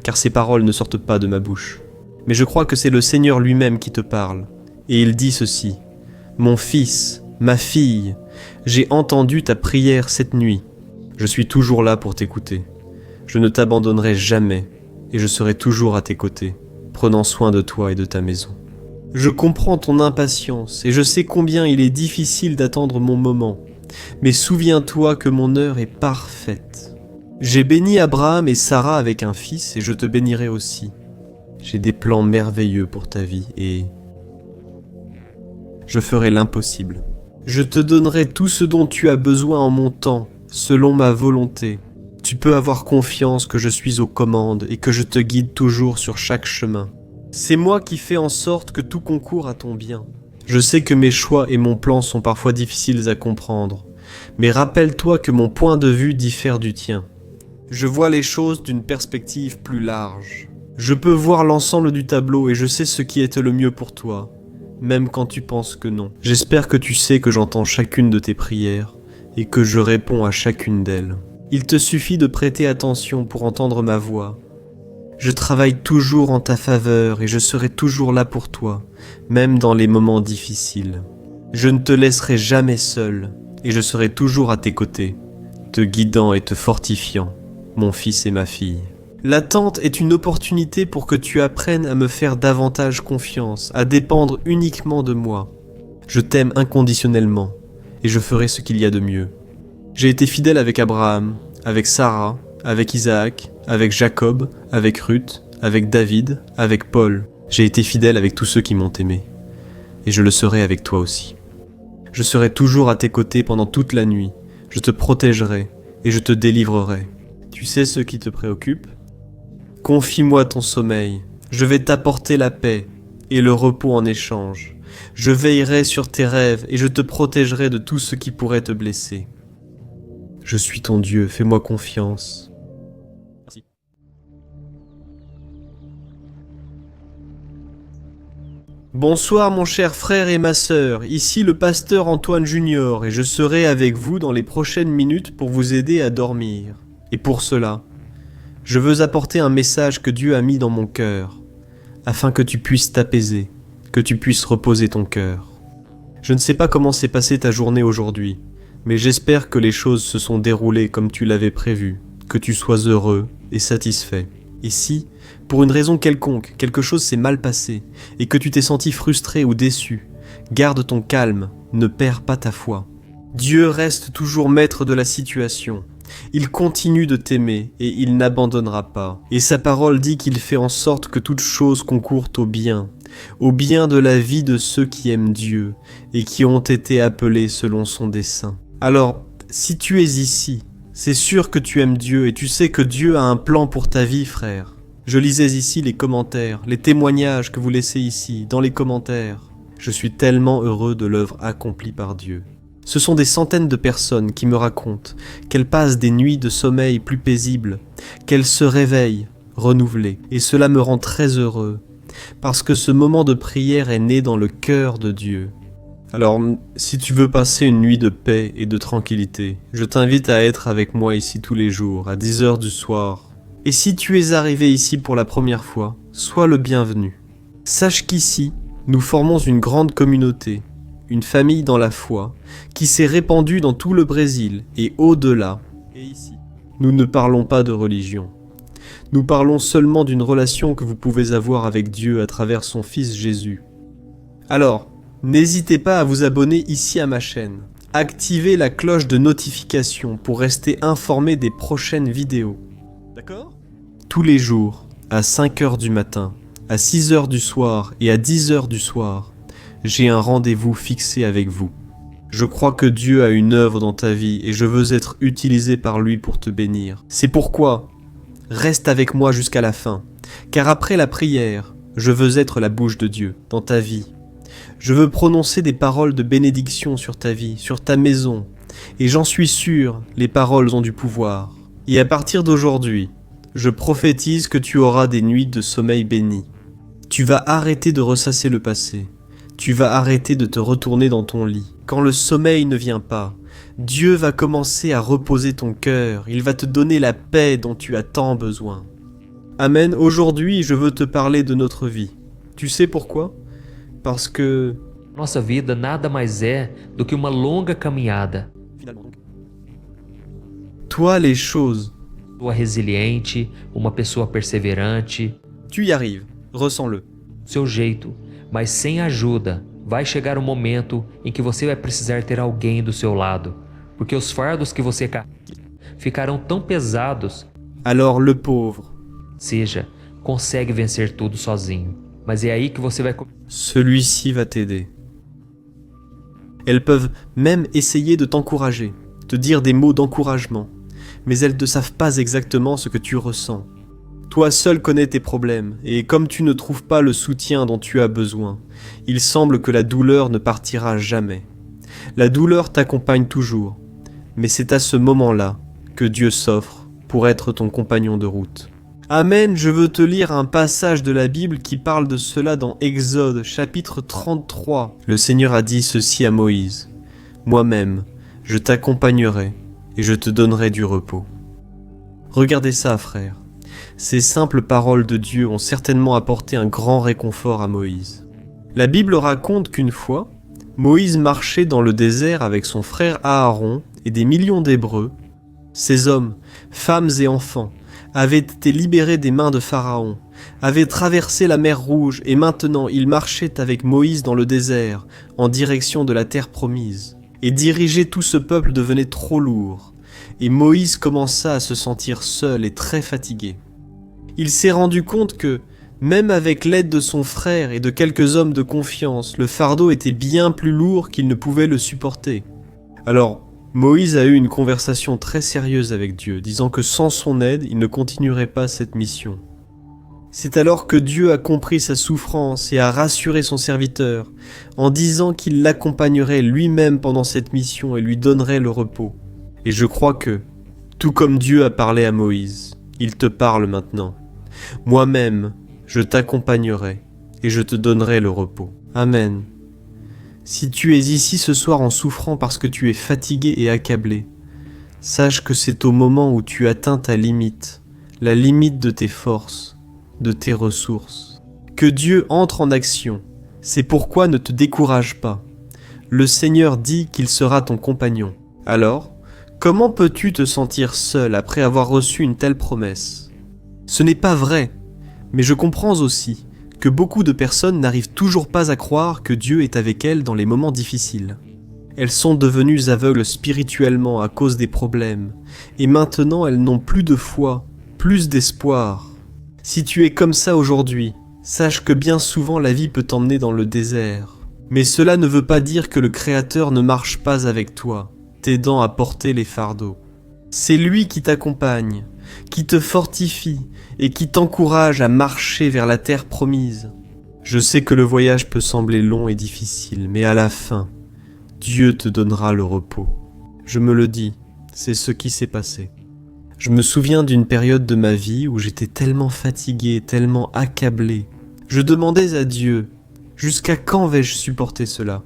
car ces paroles ne sortent pas de ma bouche. Mais je crois que c'est le Seigneur lui-même qui te parle, et il dit ceci: « Mon fils, ma fille, j'ai entendu ta prière cette nuit. Je suis toujours là pour t'écouter. Je ne t'abandonnerai jamais, et je serai toujours à tes côtés, prenant soin de toi et de ta maison. Je comprends ton impatience, et je sais combien il est difficile d'attendre mon moment. mais souviens-toi que mon heure est parfaite. J'ai béni Abraham et Sarah avec un fils, et je te bénirai aussi. J'ai des plans merveilleux pour ta vie, et je ferai l'impossible. Je te donnerai tout ce dont tu as besoin en mon temps, selon ma volonté. Tu peux avoir confiance que je suis aux commandes et que je te guide toujours sur chaque chemin. C'est moi qui fais en sorte que tout concourt à ton bien. Je sais que mes choix et mon plan sont parfois difficiles à comprendre, mais rappelle-toi que mon point de vue diffère du tien. Je vois les choses d'une perspective plus large. Je peux voir l'ensemble du tableau et je sais ce qui est le mieux pour toi, même quand tu penses que non. J'espère que tu sais que j'entends chacune de tes prières et que je réponds à chacune d'elles. Il te suffit de prêter attention pour entendre ma voix. Je travaille toujours en ta faveur et je serai toujours là pour toi, même dans les moments difficiles. Je ne te laisserai jamais seul et je serai toujours à tes côtés, te guidant et te fortifiant, mon fils et ma fille. L'attente est une opportunité pour que tu apprennes à me faire davantage confiance, à dépendre uniquement de moi. Je t'aime inconditionnellement et je ferai ce qu'il y a de mieux. J'ai été fidèle avec Abraham, avec Sarah, avec Isaac, avec Jacob, avec Ruth, avec David, avec Paul. J'ai été fidèle avec tous ceux qui m'ont aimé. Et je le serai avec toi aussi. Je serai toujours à tes côtés pendant toute la nuit. Je te protégerai et je te délivrerai. Tu sais ce qui te préoccupe ? Confie-moi ton sommeil. Je vais t'apporter la paix et le repos en échange. Je veillerai sur tes rêves et je te protégerai de tout ce qui pourrait te blesser. Je suis ton Dieu, fais-moi confiance. Merci. Bonsoir mon cher frère et ma sœur, ici le pasteur Antoine Junior et je serai avec vous dans les prochaines minutes pour vous aider à dormir. Et pour cela, je veux apporter un message que Dieu a mis dans mon cœur, afin que tu puisses t'apaiser, que tu puisses reposer ton cœur. Je ne sais pas comment s'est passée ta journée aujourd'hui, mais j'espère que les choses se sont déroulées comme tu l'avais prévu, que tu sois heureux et satisfait. Et si, pour une raison quelconque, quelque chose s'est mal passé, et que tu t'es senti frustré ou déçu, garde ton calme, ne perds pas ta foi. Dieu reste toujours maître de la situation. Il continue de t'aimer et il n'abandonnera pas. Et sa parole dit qu'il fait en sorte que toute chose concourt au bien de la vie de ceux qui aiment Dieu et qui ont été appelés selon son dessein. Alors, si tu es ici, c'est sûr que tu aimes Dieu et tu sais que Dieu a un plan pour ta vie, frère. Je lisais ici les commentaires, les témoignages que vous laissez ici, dans les commentaires. Je suis tellement heureux de l'œuvre accomplie par Dieu. Ce sont des centaines de personnes qui me racontent qu'elles passent des nuits de sommeil plus paisibles, qu'elles se réveillent, renouvelées, et cela me rend très heureux, parce que ce moment de prière est né dans le cœur de Dieu. Alors, si tu veux passer une nuit de paix et de tranquillité, je t'invite à être avec moi ici tous les jours, à 10h du soir. Et si tu es arrivé ici pour la première fois, sois le bienvenu. Sache qu'ici, nous formons une grande communauté, une famille dans la foi, qui s'est répandue dans tout le Brésil et au-delà. Et ici, nous ne parlons pas de religion. Nous parlons seulement d'une relation que vous pouvez avoir avec Dieu à travers son Fils Jésus. Alors, n'hésitez pas à vous abonner ici à ma chaîne. Activez la cloche de notification pour rester informé des prochaines vidéos. D'accord ? Tous les jours, à 5h du matin, à 6h du soir et à 10h du soir, j'ai un rendez-vous fixé avec vous. Je crois que Dieu a une œuvre dans ta vie et je veux être utilisé par lui pour te bénir. C'est pourquoi, reste avec moi jusqu'à la fin, car après la prière, je veux être la bouche de Dieu dans ta vie. Je veux prononcer des paroles de bénédiction sur ta vie, sur ta maison, et j'en suis sûr, les paroles ont du pouvoir. Et à partir d'aujourd'hui, je prophétise que tu auras des nuits de sommeil bénies. Tu vas arrêter de ressasser le passé. Tu vas arrêter de te retourner dans ton lit. Quand le sommeil ne vient pas, Dieu va commencer à reposer ton cœur. Il va te donner la paix dont tu as tant besoin. Amen. Aujourd'hui, je veux te parler de notre vie. Tu sais pourquoi ? Parce que... Nossa vida nada mais é do que uma longa caminhada. Toi, les choses... Uma pessoa resiliente, uma pessoa perseverante. Tu y arrives, ressens-le. Seu jeito, mas sem ajuda, vai chegar um momento em que você vai precisar ter alguém do seu lado. porque os fardos que você carrega ficarão tão pesados. Alors le pauvre, Seja, consegue vencer tudo sozinho, mas é aí que você vai celui-ci va t'aider. Elles peuvent même essayer de t'encourager, te dire des mots d'encouragement, mais elles ne savent pas exactement ce que tu ressens. Toi seul connais tes problèmes, et comme tu ne trouves pas le soutien dont tu as besoin, il semble que la douleur ne partira jamais. La douleur t'accompagne toujours, mais c'est à ce moment-là que Dieu s'offre pour être ton compagnon de route. Amen, je veux te lire un passage de la Bible qui parle de cela dans Exode, chapitre 33. Le Seigneur a dit ceci à Moïse. Moi-même, je t'accompagnerai et je te donnerai du repos. Regardez ça, frère. Ces simples paroles de Dieu ont certainement apporté un grand réconfort à Moïse. La Bible raconte qu'une fois, Moïse marchait dans le désert avec son frère Aaron et des millions d'Hébreux. Ces hommes, femmes et enfants, avaient été libérés des mains de Pharaon, avaient traversé la mer Rouge et maintenant ils marchaient avec Moïse dans le désert, en direction de la terre promise. Et diriger tout ce peuple devenait trop lourd, et Moïse commença à se sentir seul et très fatigué. Il s'est rendu compte que, même avec l'aide de son frère et de quelques hommes de confiance, le fardeau était bien plus lourd qu'il ne pouvait le supporter. Alors, Moïse a eu une conversation très sérieuse avec Dieu, disant que sans son aide, il ne continuerait pas cette mission. C'est alors que Dieu a compris sa souffrance et a rassuré son serviteur, en disant qu'il l'accompagnerait lui-même pendant cette mission et lui donnerait le repos. Et je crois que, tout comme Dieu a parlé à Moïse, il te parle maintenant. Moi-même, je t'accompagnerai et je te donnerai le repos. Amen. Si tu es ici ce soir en souffrant parce que tu es fatigué et accablé, sache que c'est au moment où tu atteins ta limite, la limite de tes forces, de tes ressources, que Dieu entre en action. C'est pourquoi ne te décourage pas. Le Seigneur dit qu'il sera ton compagnon. Alors, comment peux-tu te sentir seul après avoir reçu une telle promesse ? Ce n'est pas vrai, mais je comprends aussi que beaucoup de personnes n'arrivent toujours pas à croire que Dieu est avec elles dans les moments difficiles. Elles sont devenues aveugles spirituellement à cause des problèmes, et maintenant elles n'ont plus de foi, plus d'espoir. Si tu es comme ça aujourd'hui, sache que bien souvent la vie peut t'emmener dans le désert. Mais cela ne veut pas dire que le Créateur ne marche pas avec toi, t'aidant à porter les fardeaux. C'est lui qui t'accompagne, qui te fortifie et qui t'encourage à marcher vers la terre promise. Je sais que le voyage peut sembler long et difficile, mais à la fin, Dieu te donnera le repos. Je me le dis, c'est ce qui s'est passé. Je me souviens d'une période de ma vie où j'étais tellement fatigué, tellement accablé. Je demandais à Dieu, jusqu'à quand vais-je supporter cela ?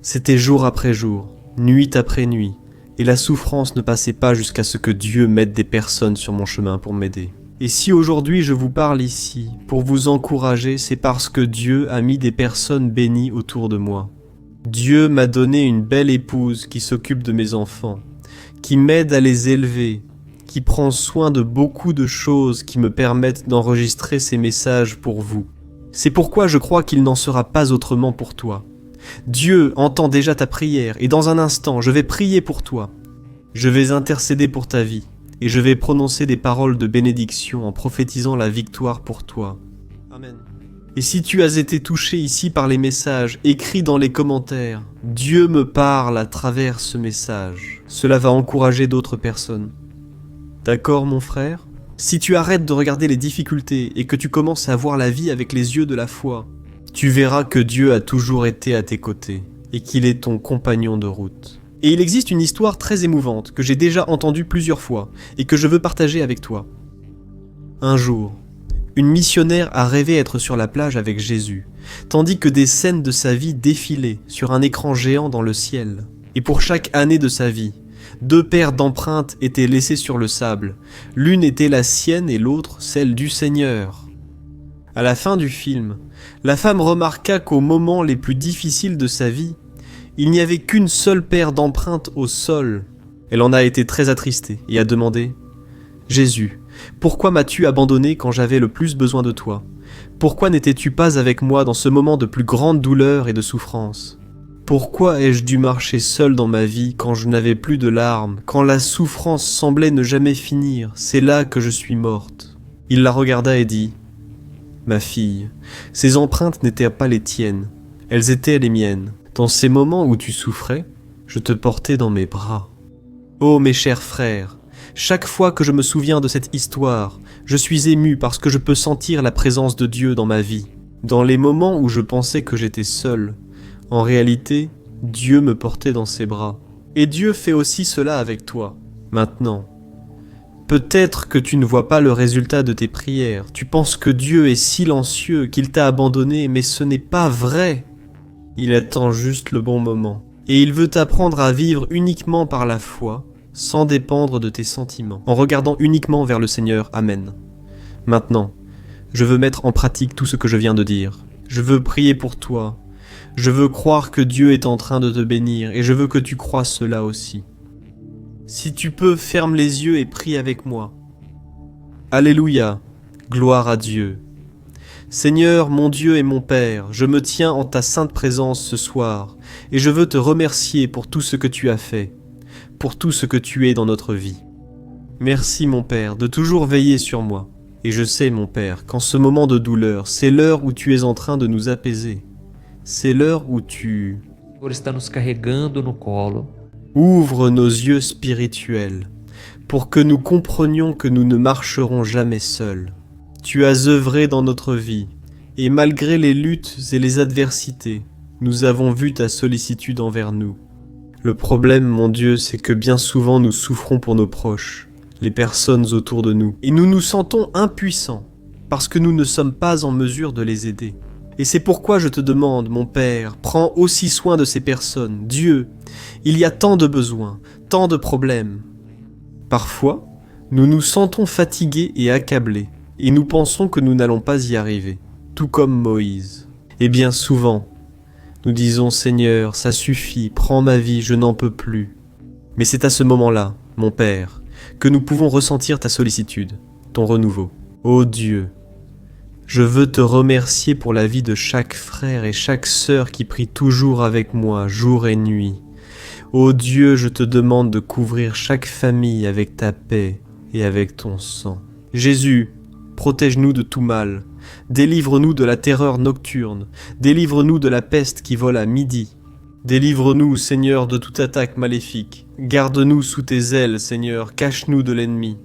C'était jour après jour, nuit après nuit, et la souffrance ne passait pas jusqu'à ce que Dieu mette des personnes sur mon chemin pour m'aider. Et si aujourd'hui je vous parle ici, pour vous encourager, c'est parce que Dieu a mis des personnes bénies autour de moi. Dieu m'a donné une belle épouse qui s'occupe de mes enfants, qui m'aide à les élever, qui prend soin de beaucoup de choses qui me permettent d'enregistrer ces messages pour vous. C'est pourquoi je crois qu'il n'en sera pas autrement pour toi. Dieu entend déjà ta prière et dans un instant, je vais prier pour toi. Je vais intercéder pour ta vie et je vais prononcer des paroles de bénédiction en prophétisant la victoire pour toi. Amen. Et si tu as été touché ici par les messages, écris dans les commentaires « Dieu me parle à travers ce message ». Cela va encourager d'autres personnes. D'accord, mon frère ? Si tu arrêtes de regarder les difficultés et que tu commences à voir la vie avec les yeux de la foi, tu verras que Dieu a toujours été à tes côtés et qu'il est ton compagnon de route. Et il existe une histoire très émouvante que j'ai déjà entendue plusieurs fois et que je veux partager avec toi. Un jour, une missionnaire a rêvé être sur la plage avec Jésus, tandis que des scènes de sa vie défilaient sur un écran géant dans le ciel. Et pour chaque année de sa vie, 2 paires d'empreintes étaient laissées sur le sable. L'une était la sienne et l'autre celle du Seigneur. À la fin du film, la femme remarqua qu'aux moments les plus difficiles de sa vie, il n'y avait qu'une seule paire d'empreintes au sol. Elle en a été très attristée et a demandé « Jésus, pourquoi m'as-tu abandonné quand j'avais le plus besoin de toi ? Pourquoi n'étais-tu pas avec moi dans ce moment de plus grande douleur et de souffrance ? Pourquoi ai-je dû marcher seul dans ma vie quand je n'avais plus de larmes, quand la souffrance semblait ne jamais finir? C'est là que je suis morte. » Il la regarda et dit: « Ma fille, ces empreintes n'étaient pas les tiennes, elles étaient les miennes. Dans ces moments où tu souffrais, je te portais dans mes bras. Oh mes chers frères, chaque fois que je me souviens de cette histoire, je suis ému parce que je peux sentir la présence de Dieu dans ma vie. Dans les moments où je pensais que j'étais seul, en réalité, Dieu me portait dans ses bras. Et Dieu fait aussi cela avec toi, maintenant. Peut-être que tu ne vois pas le résultat de tes prières, tu penses que Dieu est silencieux, qu'il t'a abandonné, mais ce n'est pas vrai. Il attend juste le bon moment. Et il veut t'apprendre à vivre uniquement par la foi, sans dépendre de tes sentiments, en regardant uniquement vers le Seigneur. Amen. Maintenant, je veux mettre en pratique tout ce que je viens de dire. Je veux prier pour toi. Je veux croire que Dieu est en train de te bénir, et je veux que tu croies cela aussi. Si tu peux, ferme les yeux et prie avec moi. Alléluia, gloire à Dieu. Seigneur, mon Dieu et mon Père, je me tiens en ta sainte présence ce soir, et je veux te remercier pour tout ce que tu as fait, pour tout ce que tu es dans notre vie. Merci, mon Père, de toujours veiller sur moi. Et je sais, mon Père, qu'en ce moment de douleur, c'est l'heure où tu es en train de nous apaiser. C'est l'heure où tu O Senhor está nos carregando no colo. ouvres nos yeux spirituels pour que nous comprenions que nous ne marcherons jamais seuls. Tu as œuvré dans notre vie, et malgré les luttes et les adversités, nous avons vu ta sollicitude envers nous. Le problème, mon Dieu, c'est que bien souvent nous souffrons pour nos proches, les personnes autour de nous, et nous nous sentons impuissants, parce que nous ne sommes pas en mesure de les aider. Et c'est pourquoi je te demande, mon Père, prends aussi soin de ces personnes. Dieu, il y a tant de besoins, tant de problèmes. Parfois, nous nous sentons fatigués et accablés, et nous pensons que nous n'allons pas y arriver, tout comme Moïse. Et bien souvent, nous disons, Seigneur, ça suffit, prends ma vie, je n'en peux plus. Mais c'est à ce moment-là, mon Père, que nous pouvons ressentir ta sollicitude, ton renouveau. Ô Dieu, je veux te remercier pour la vie de chaque frère et chaque sœur qui prie toujours avec moi, jour et nuit. Ô Dieu, je te demande de couvrir chaque famille avec ta paix et avec ton sang. Jésus, protège-nous de tout mal. Délivre-nous de la terreur nocturne. Délivre-nous de la peste qui vole à midi. Délivre-nous, Seigneur, de toute attaque maléfique. Garde-nous sous tes ailes, Seigneur. Cache-nous de l'ennemi.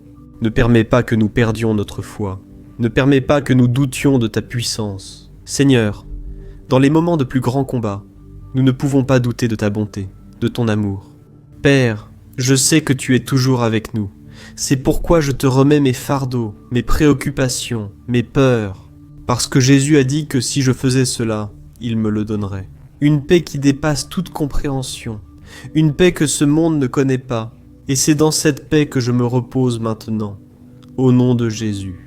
Ne permets pas que nous perdions notre foi. Ne permets pas que nous doutions de ta puissance. Seigneur, dans les moments de plus grands combats, nous ne pouvons pas douter de ta bonté, de ton amour. Père, je sais que tu es toujours avec nous. C'est pourquoi je te remets mes fardeaux, mes préoccupations, mes peurs, parce que Jésus a dit que si je faisais cela, il me le donnerait. Une paix qui dépasse toute compréhension, une paix que ce monde ne connaît pas, et c'est dans cette paix que je me repose maintenant, au nom de Jésus.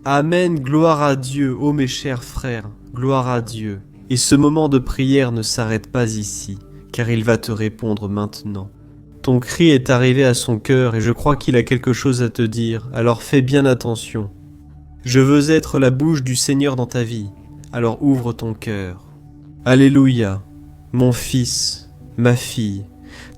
Amen, gloire à Dieu, ô mes chers frères, gloire à Dieu. Et ce moment de prière ne s'arrête pas ici, car il va te répondre maintenant. Ton cri est arrivé à son cœur et je crois qu'il a quelque chose à te dire, alors fais bien attention. Je veux être la bouche du Seigneur dans ta vie, alors ouvre ton cœur. Alléluia, mon fils, ma fille,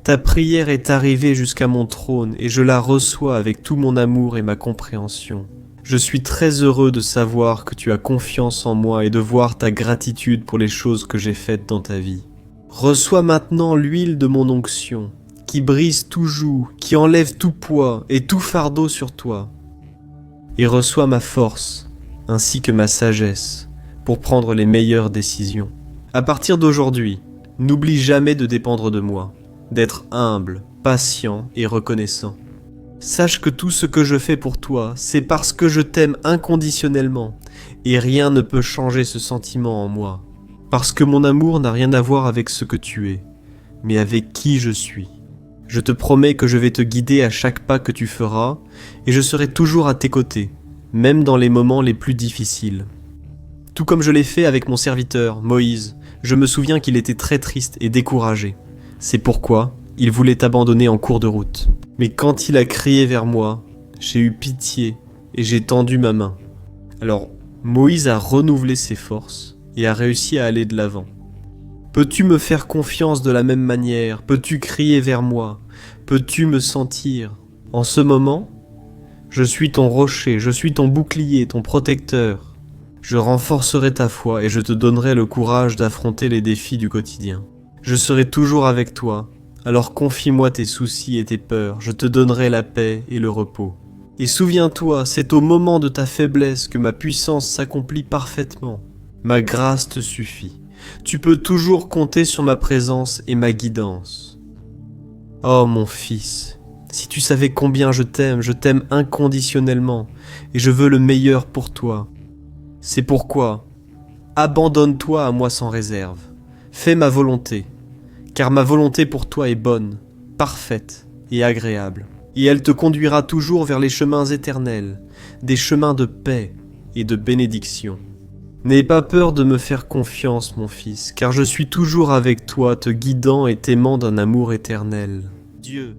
ta prière est arrivée jusqu'à mon trône et je la reçois avec tout mon amour et ma compréhension. Je suis très heureux de savoir que tu as confiance en moi et de voir ta gratitude pour les choses que j'ai faites dans ta vie. Reçois maintenant l'huile de mon onction, qui brise tout joug, qui enlève tout poids et tout fardeau sur toi. Et reçois ma force, ainsi que ma sagesse, pour prendre les meilleures décisions. À partir d'aujourd'hui, n'oublie jamais de dépendre de moi, d'être humble, patient et reconnaissant. Sache que tout ce que je fais pour toi, c'est parce que je t'aime inconditionnellement, et rien ne peut changer ce sentiment en moi. Parce que mon amour n'a rien à voir avec ce que tu es, mais avec qui je suis. Je te promets que je vais te guider à chaque pas que tu feras, et je serai toujours à tes côtés, même dans les moments les plus difficiles. Tout comme je l'ai fait avec mon serviteur, Moïse, je me souviens qu'il était très triste et découragé. C'est pourquoi il voulait abandonner en cours de route. Mais quand il a crié vers moi, j'ai eu pitié et j'ai tendu ma main. Alors, Moïse a renouvelé ses forces et a réussi à aller de l'avant. Peux-tu me faire confiance de la même manière? Peux-tu crier vers moi? Peux-tu me sentir? En ce moment, je suis ton rocher, je suis ton bouclier, ton protecteur. Je renforcerai ta foi et je te donnerai le courage d'affronter les défis du quotidien. Je serai toujours avec toi, alors confie-moi tes soucis et tes peurs, je te donnerai la paix et le repos. Et souviens-toi, c'est au moment de ta faiblesse que ma puissance s'accomplit parfaitement. Ma grâce te suffit. Tu peux toujours compter sur ma présence et ma guidance. Oh mon fils, si tu savais combien je t'aime inconditionnellement, et je veux le meilleur pour toi. C'est pourquoi, abandonne-toi à moi sans réserve. Fais ma volonté, car ma volonté pour toi est bonne, parfaite et agréable. Et elle te conduira toujours vers les chemins éternels, des chemins de paix et de bénédiction. N'aie pas peur de me faire confiance, mon fils, car je suis toujours avec toi, te guidant et t'aimant d'un amour éternel. Dieu.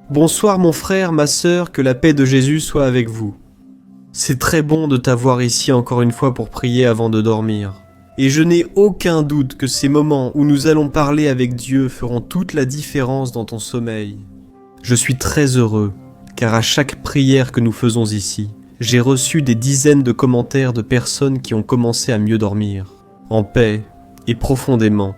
Bonsoir mon frère, ma sœur, que la paix de Jésus soit avec vous. C'est très bon de t'avoir ici encore une fois pour prier avant de dormir. Et je n'ai aucun doute que ces moments où nous allons parler avec Dieu feront toute la différence dans ton sommeil. Je suis très heureux, car à chaque prière que nous faisons ici, j'ai reçu des dizaines de commentaires de personnes qui ont commencé à mieux dormir, en paix et profondément.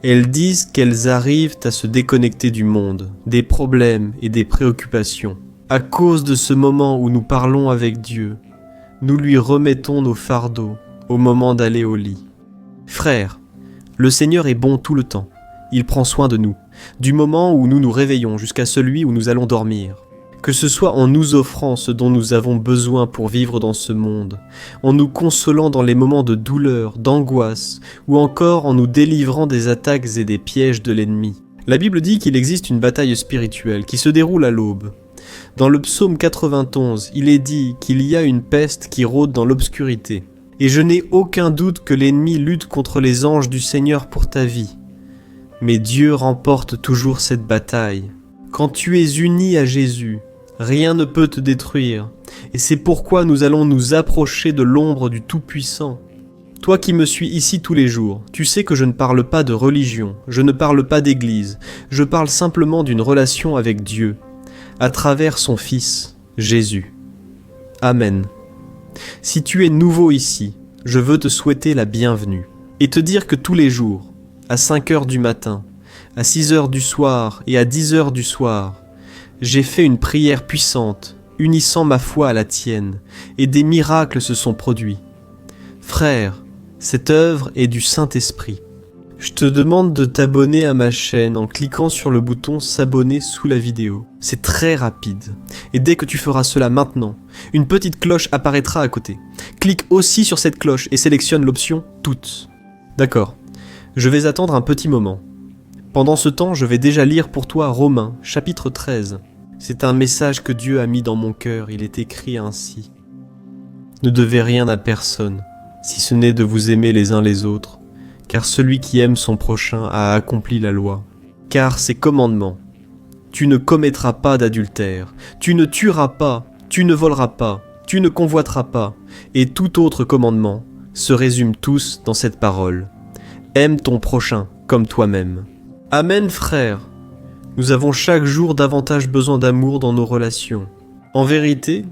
Elles disent qu'elles arrivent à se déconnecter du monde, des problèmes et des préoccupations. À cause de ce moment où nous parlons avec Dieu, nous lui remettons nos fardeaux au moment d'aller au lit. Frères, le Seigneur est bon tout le temps. Il prend soin de nous, du moment où nous nous réveillons jusqu'à celui où nous allons dormir. Que ce soit en nous offrant ce dont nous avons besoin pour vivre dans ce monde, en nous consolant dans les moments de douleur, d'angoisse, ou encore en nous délivrant des attaques et des pièges de l'ennemi. La Bible dit qu'il existe une bataille spirituelle qui se déroule à l'aube. Dans le psaume 91, il est dit qu'il y a une peste qui rôde dans l'obscurité. Et je n'ai aucun doute que l'ennemi lutte contre les anges du Seigneur pour ta vie. Mais Dieu remporte toujours cette bataille. Quand tu es uni à Jésus, rien ne peut te détruire. Et c'est pourquoi nous allons nous approcher de l'ombre du Tout-Puissant. Toi qui me suis ici tous les jours, tu sais que je ne parle pas de religion, je ne parle pas d'église, je parle simplement d'une relation avec Dieu, à travers son Fils, Jésus. Amen. Si tu es nouveau ici, je veux te souhaiter la bienvenue et te dire que tous les jours, à 5 heures du matin, à 6 heures du soir et à 10 heures du soir, j'ai fait une prière puissante, unissant ma foi à la tienne, et des miracles se sont produits. Frère, cette œuvre est du Saint-Esprit. Je te demande de t'abonner à ma chaîne en cliquant sur le bouton s'abonner sous la vidéo. C'est très rapide. Et dès que tu feras cela maintenant, une petite cloche apparaîtra à côté. Clique aussi sur cette cloche et sélectionne l'option toutes. D'accord. Je vais attendre un petit moment. Pendant ce temps, je vais déjà lire pour toi Romains, chapitre 13. C'est un message que Dieu a mis dans mon cœur. Il est écrit ainsi. Ne devez rien à personne, si ce n'est de vous aimer les uns les autres. Car celui qui aime son prochain a accompli la loi. Car ces commandements, tu ne commettras pas d'adultère, tu ne tueras pas, tu ne voleras pas, tu ne convoiteras pas, et tout autre commandement se résument tous dans cette parole. Aime ton prochain comme toi-même. Amen frères. Nous avons chaque jour davantage besoin d'amour dans nos relations. En vérité,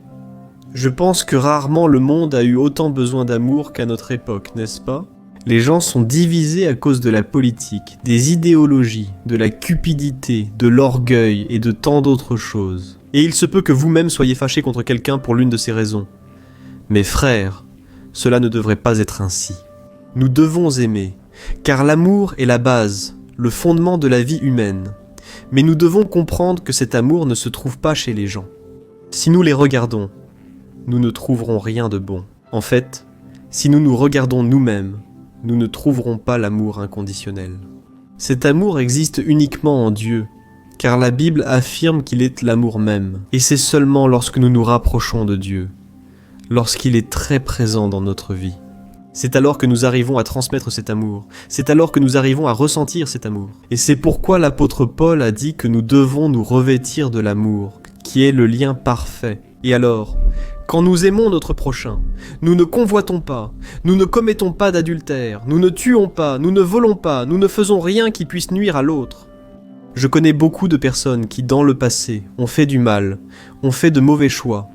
je pense que rarement le monde a eu autant besoin d'amour qu'à notre époque, n'est-ce pas ? Les gens sont divisés à cause de la politique, des idéologies, de la cupidité, de l'orgueil et de tant d'autres choses. Et il se peut que vous-même soyez fâchés contre quelqu'un pour l'une de ces raisons. Mais frères, cela ne devrait pas être ainsi. Nous devons aimer, car l'amour est la base, le fondement de la vie humaine. Mais nous devons comprendre que cet amour ne se trouve pas chez les gens. Si nous les regardons, nous ne trouverons rien de bon. En fait, si nous nous regardons nous-mêmes, nous ne trouverons pas l'amour inconditionnel. Cet amour existe uniquement en Dieu, car la Bible affirme qu'il est l'amour même. Et c'est seulement lorsque nous nous rapprochons de Dieu, lorsqu'il est très présent dans notre vie. C'est alors que nous arrivons à transmettre cet amour, c'est alors que nous arrivons à ressentir cet amour. Et c'est pourquoi l'apôtre Paul a dit que nous devons nous revêtir de l'amour, qui est le lien parfait. Et alors, Quand nous aimons notre prochain, nous ne convoitons pas, nous ne commettons pas d'adultère, nous ne tuons pas, nous ne volons pas, nous ne faisons rien qui puisse nuire à l'autre. Je connais beaucoup de personnes qui, dans le passé, ont fait du mal, ont fait de mauvais choix,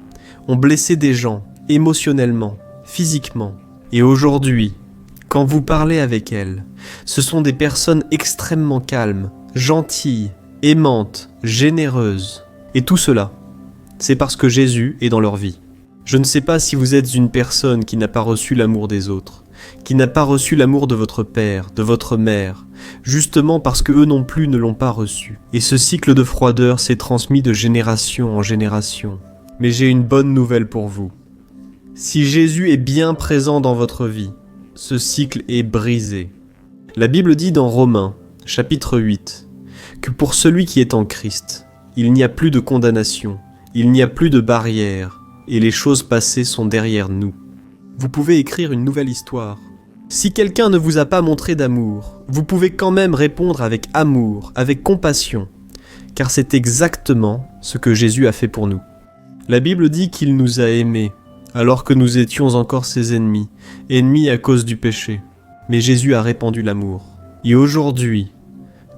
ont blessé des gens, émotionnellement, physiquement. Et aujourd'hui, quand vous parlez avec elles, ce sont des personnes extrêmement calmes, gentilles, aimantes, généreuses. Et tout cela, c'est parce que Jésus est dans leur vie. Je ne sais pas si vous êtes une personne qui n'a pas reçu l'amour des autres, qui n'a pas reçu l'amour de votre père, de votre mère, justement parce que eux non plus ne l'ont pas reçu. Et ce cycle de froideur s'est transmis de génération en génération. Mais j'ai une bonne nouvelle pour vous. Si Jésus est bien présent dans votre vie, ce cycle est brisé. La Bible dit dans Romains, chapitre 8, que pour celui qui est en Christ, il n'y a plus de condamnation, il n'y a plus de barrière, et les choses passées sont derrière nous. Vous pouvez écrire une nouvelle histoire. Si quelqu'un ne vous a pas montré d'amour, vous pouvez quand même répondre avec amour, avec compassion, car c'est exactement ce que Jésus a fait pour nous. La Bible dit qu'il nous a aimés, alors que nous étions encore ses ennemis, ennemis à cause du péché. Mais Jésus a répandu l'amour. Et aujourd'hui,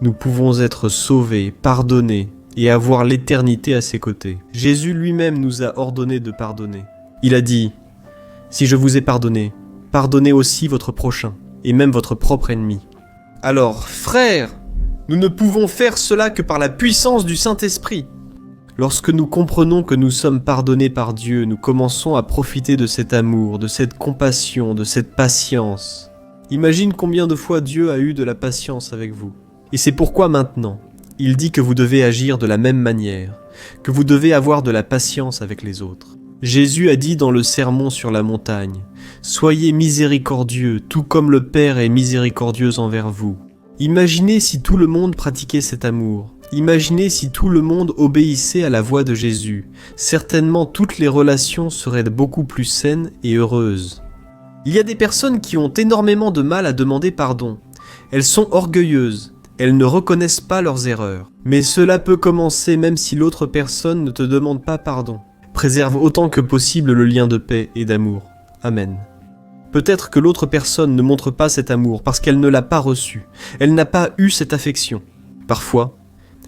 nous pouvons être sauvés, pardonnés, et avoir l'éternité à ses côtés. Jésus lui-même nous a ordonné de pardonner. Il a dit, « Si je vous ai pardonné, pardonnez aussi votre prochain, et même votre propre ennemi. » Alors, frères, nous ne pouvons faire cela que par la puissance du Saint-Esprit. Lorsque nous comprenons que nous sommes pardonnés par Dieu, nous commençons à profiter de cet amour, de cette compassion, de cette patience. Imagine combien de fois Dieu a eu de la patience avec vous. Et c'est pourquoi maintenant, il dit que vous devez agir de la même manière, que vous devez avoir de la patience avec les autres. Jésus a dit dans le sermon sur la montagne, « Soyez miséricordieux, tout comme le Père est miséricordieux envers vous. » Imaginez si tout le monde pratiquait cet amour. Imaginez si tout le monde obéissait à la voix de Jésus. Certainement toutes les relations seraient beaucoup plus saines et heureuses. Il y a des personnes qui ont énormément de mal à demander pardon. Elles sont orgueilleuses. Elles ne reconnaissent pas leurs erreurs. Mais cela peut commencer même si l'autre personne ne te demande pas pardon. Préserve autant que possible le lien de paix et d'amour. Amen. Peut-être que l'autre personne ne montre pas cet amour parce qu'elle ne l'a pas reçu. Elle n'a pas eu cette affection. Parfois,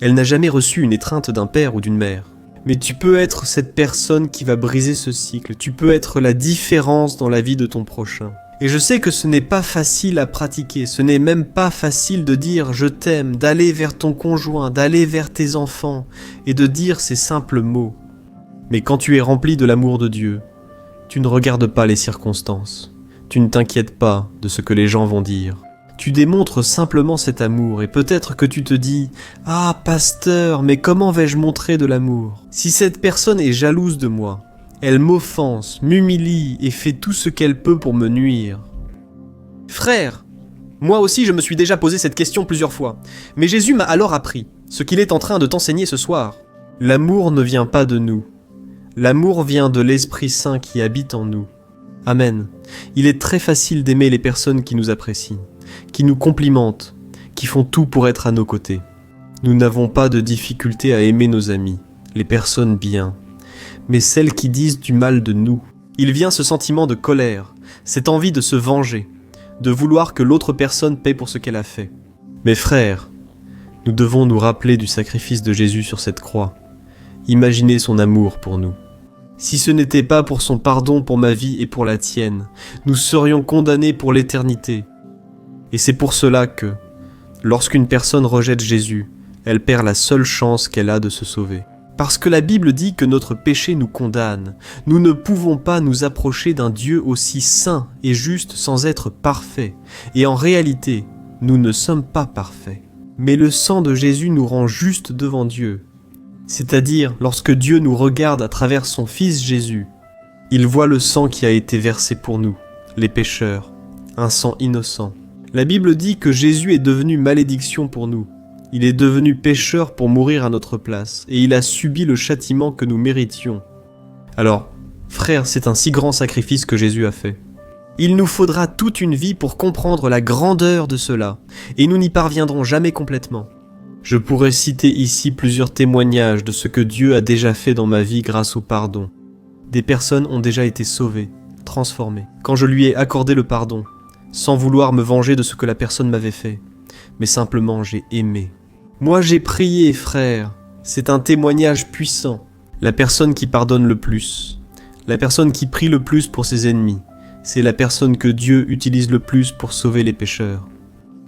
elle n'a jamais reçu une étreinte d'un père ou d'une mère. Mais tu peux être cette personne qui va briser ce cycle. Tu peux être la différence dans la vie de ton prochain. Et je sais que ce n'est pas facile à pratiquer, ce n'est même pas facile de dire « je t'aime », d'aller vers ton conjoint, d'aller vers tes enfants et de dire ces simples mots. Mais quand tu es rempli de l'amour de Dieu, tu ne regardes pas les circonstances, tu ne t'inquiètes pas de ce que les gens vont dire. Tu démontres simplement cet amour et peut-être que tu te dis « Ah, pasteur, mais comment vais-je montrer de l'amour ? Si cette personne est jalouse de moi, elle m'offense, m'humilie et fait tout ce qu'elle peut pour me nuire. » Frère, moi aussi je me suis déjà posé cette question plusieurs fois, mais Jésus m'a alors appris ce qu'il est en train de t'enseigner ce soir. L'amour ne vient pas de nous. L'amour vient de l'Esprit Saint qui habite en nous. Amen. Il est très facile d'aimer les personnes qui nous apprécient, qui nous complimentent, qui font tout pour être à nos côtés. Nous n'avons pas de difficulté à aimer nos amis, les personnes bien, mais celles qui disent du mal de nous. Il vient ce sentiment de colère, cette envie de se venger, de vouloir que l'autre personne paie pour ce qu'elle a fait. Mes frères, nous devons nous rappeler du sacrifice de Jésus sur cette croix. Imaginez son amour pour nous. Si ce n'était pas pour son pardon pour ma vie et pour la tienne, nous serions condamnés pour l'éternité. Et c'est pour cela que, lorsqu'une personne rejette Jésus, elle perd la seule chance qu'elle a de se sauver. Parce que la Bible dit que notre péché nous condamne. Nous ne pouvons pas nous approcher d'un Dieu aussi saint et juste sans être parfait. Et en réalité, nous ne sommes pas parfaits. Mais le sang de Jésus nous rend justes devant Dieu. C'est-à-dire, lorsque Dieu nous regarde à travers son Fils Jésus, il voit le sang qui a été versé pour nous, les pécheurs, un sang innocent. La Bible dit que Jésus est devenu malédiction pour nous. Il est devenu pécheur pour mourir à notre place, et il a subi le châtiment que nous méritions. Alors, frère, c'est un si grand sacrifice que Jésus a fait. Il nous faudra toute une vie pour comprendre la grandeur de cela, et nous n'y parviendrons jamais complètement. Je pourrais citer ici plusieurs témoignages de ce que Dieu a déjà fait dans ma vie grâce au pardon. Des personnes ont déjà été sauvées, transformées, quand je lui ai accordé le pardon, sans vouloir me venger de ce que la personne m'avait fait, mais simplement j'ai aimé. Moi j'ai prié, frère, c'est un témoignage puissant. La personne qui pardonne le plus, la personne qui prie le plus pour ses ennemis, c'est la personne que Dieu utilise le plus pour sauver les pécheurs.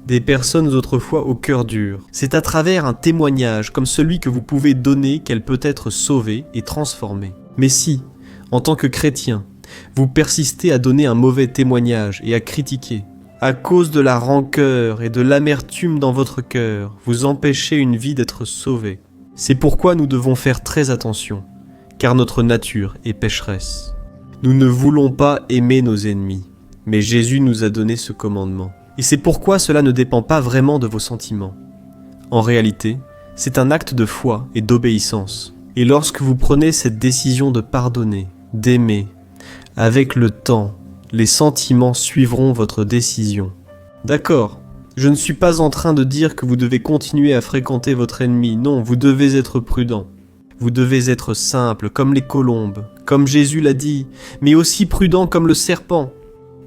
Des personnes autrefois au cœur dur. C'est à travers un témoignage comme celui que vous pouvez donner qu'elle peut être sauvée et transformée. Mais si, en tant que chrétien, vous persistez à donner un mauvais témoignage et à critiquer, à cause de la rancœur et de l'amertume dans votre cœur, vous empêchez une vie d'être sauvée. C'est pourquoi nous devons faire très attention, car notre nature est pécheresse. Nous ne voulons pas aimer nos ennemis, mais Jésus nous a donné ce commandement. Et c'est pourquoi cela ne dépend pas vraiment de vos sentiments. En réalité, c'est un acte de foi et d'obéissance. Et lorsque vous prenez cette décision de pardonner, d'aimer, avec le temps, les sentiments suivront votre décision. D'accord, je ne suis pas en train de dire que vous devez continuer à fréquenter votre ennemi. Non, vous devez être prudent. Vous devez être simple comme les colombes, comme Jésus l'a dit, mais aussi prudent comme le serpent.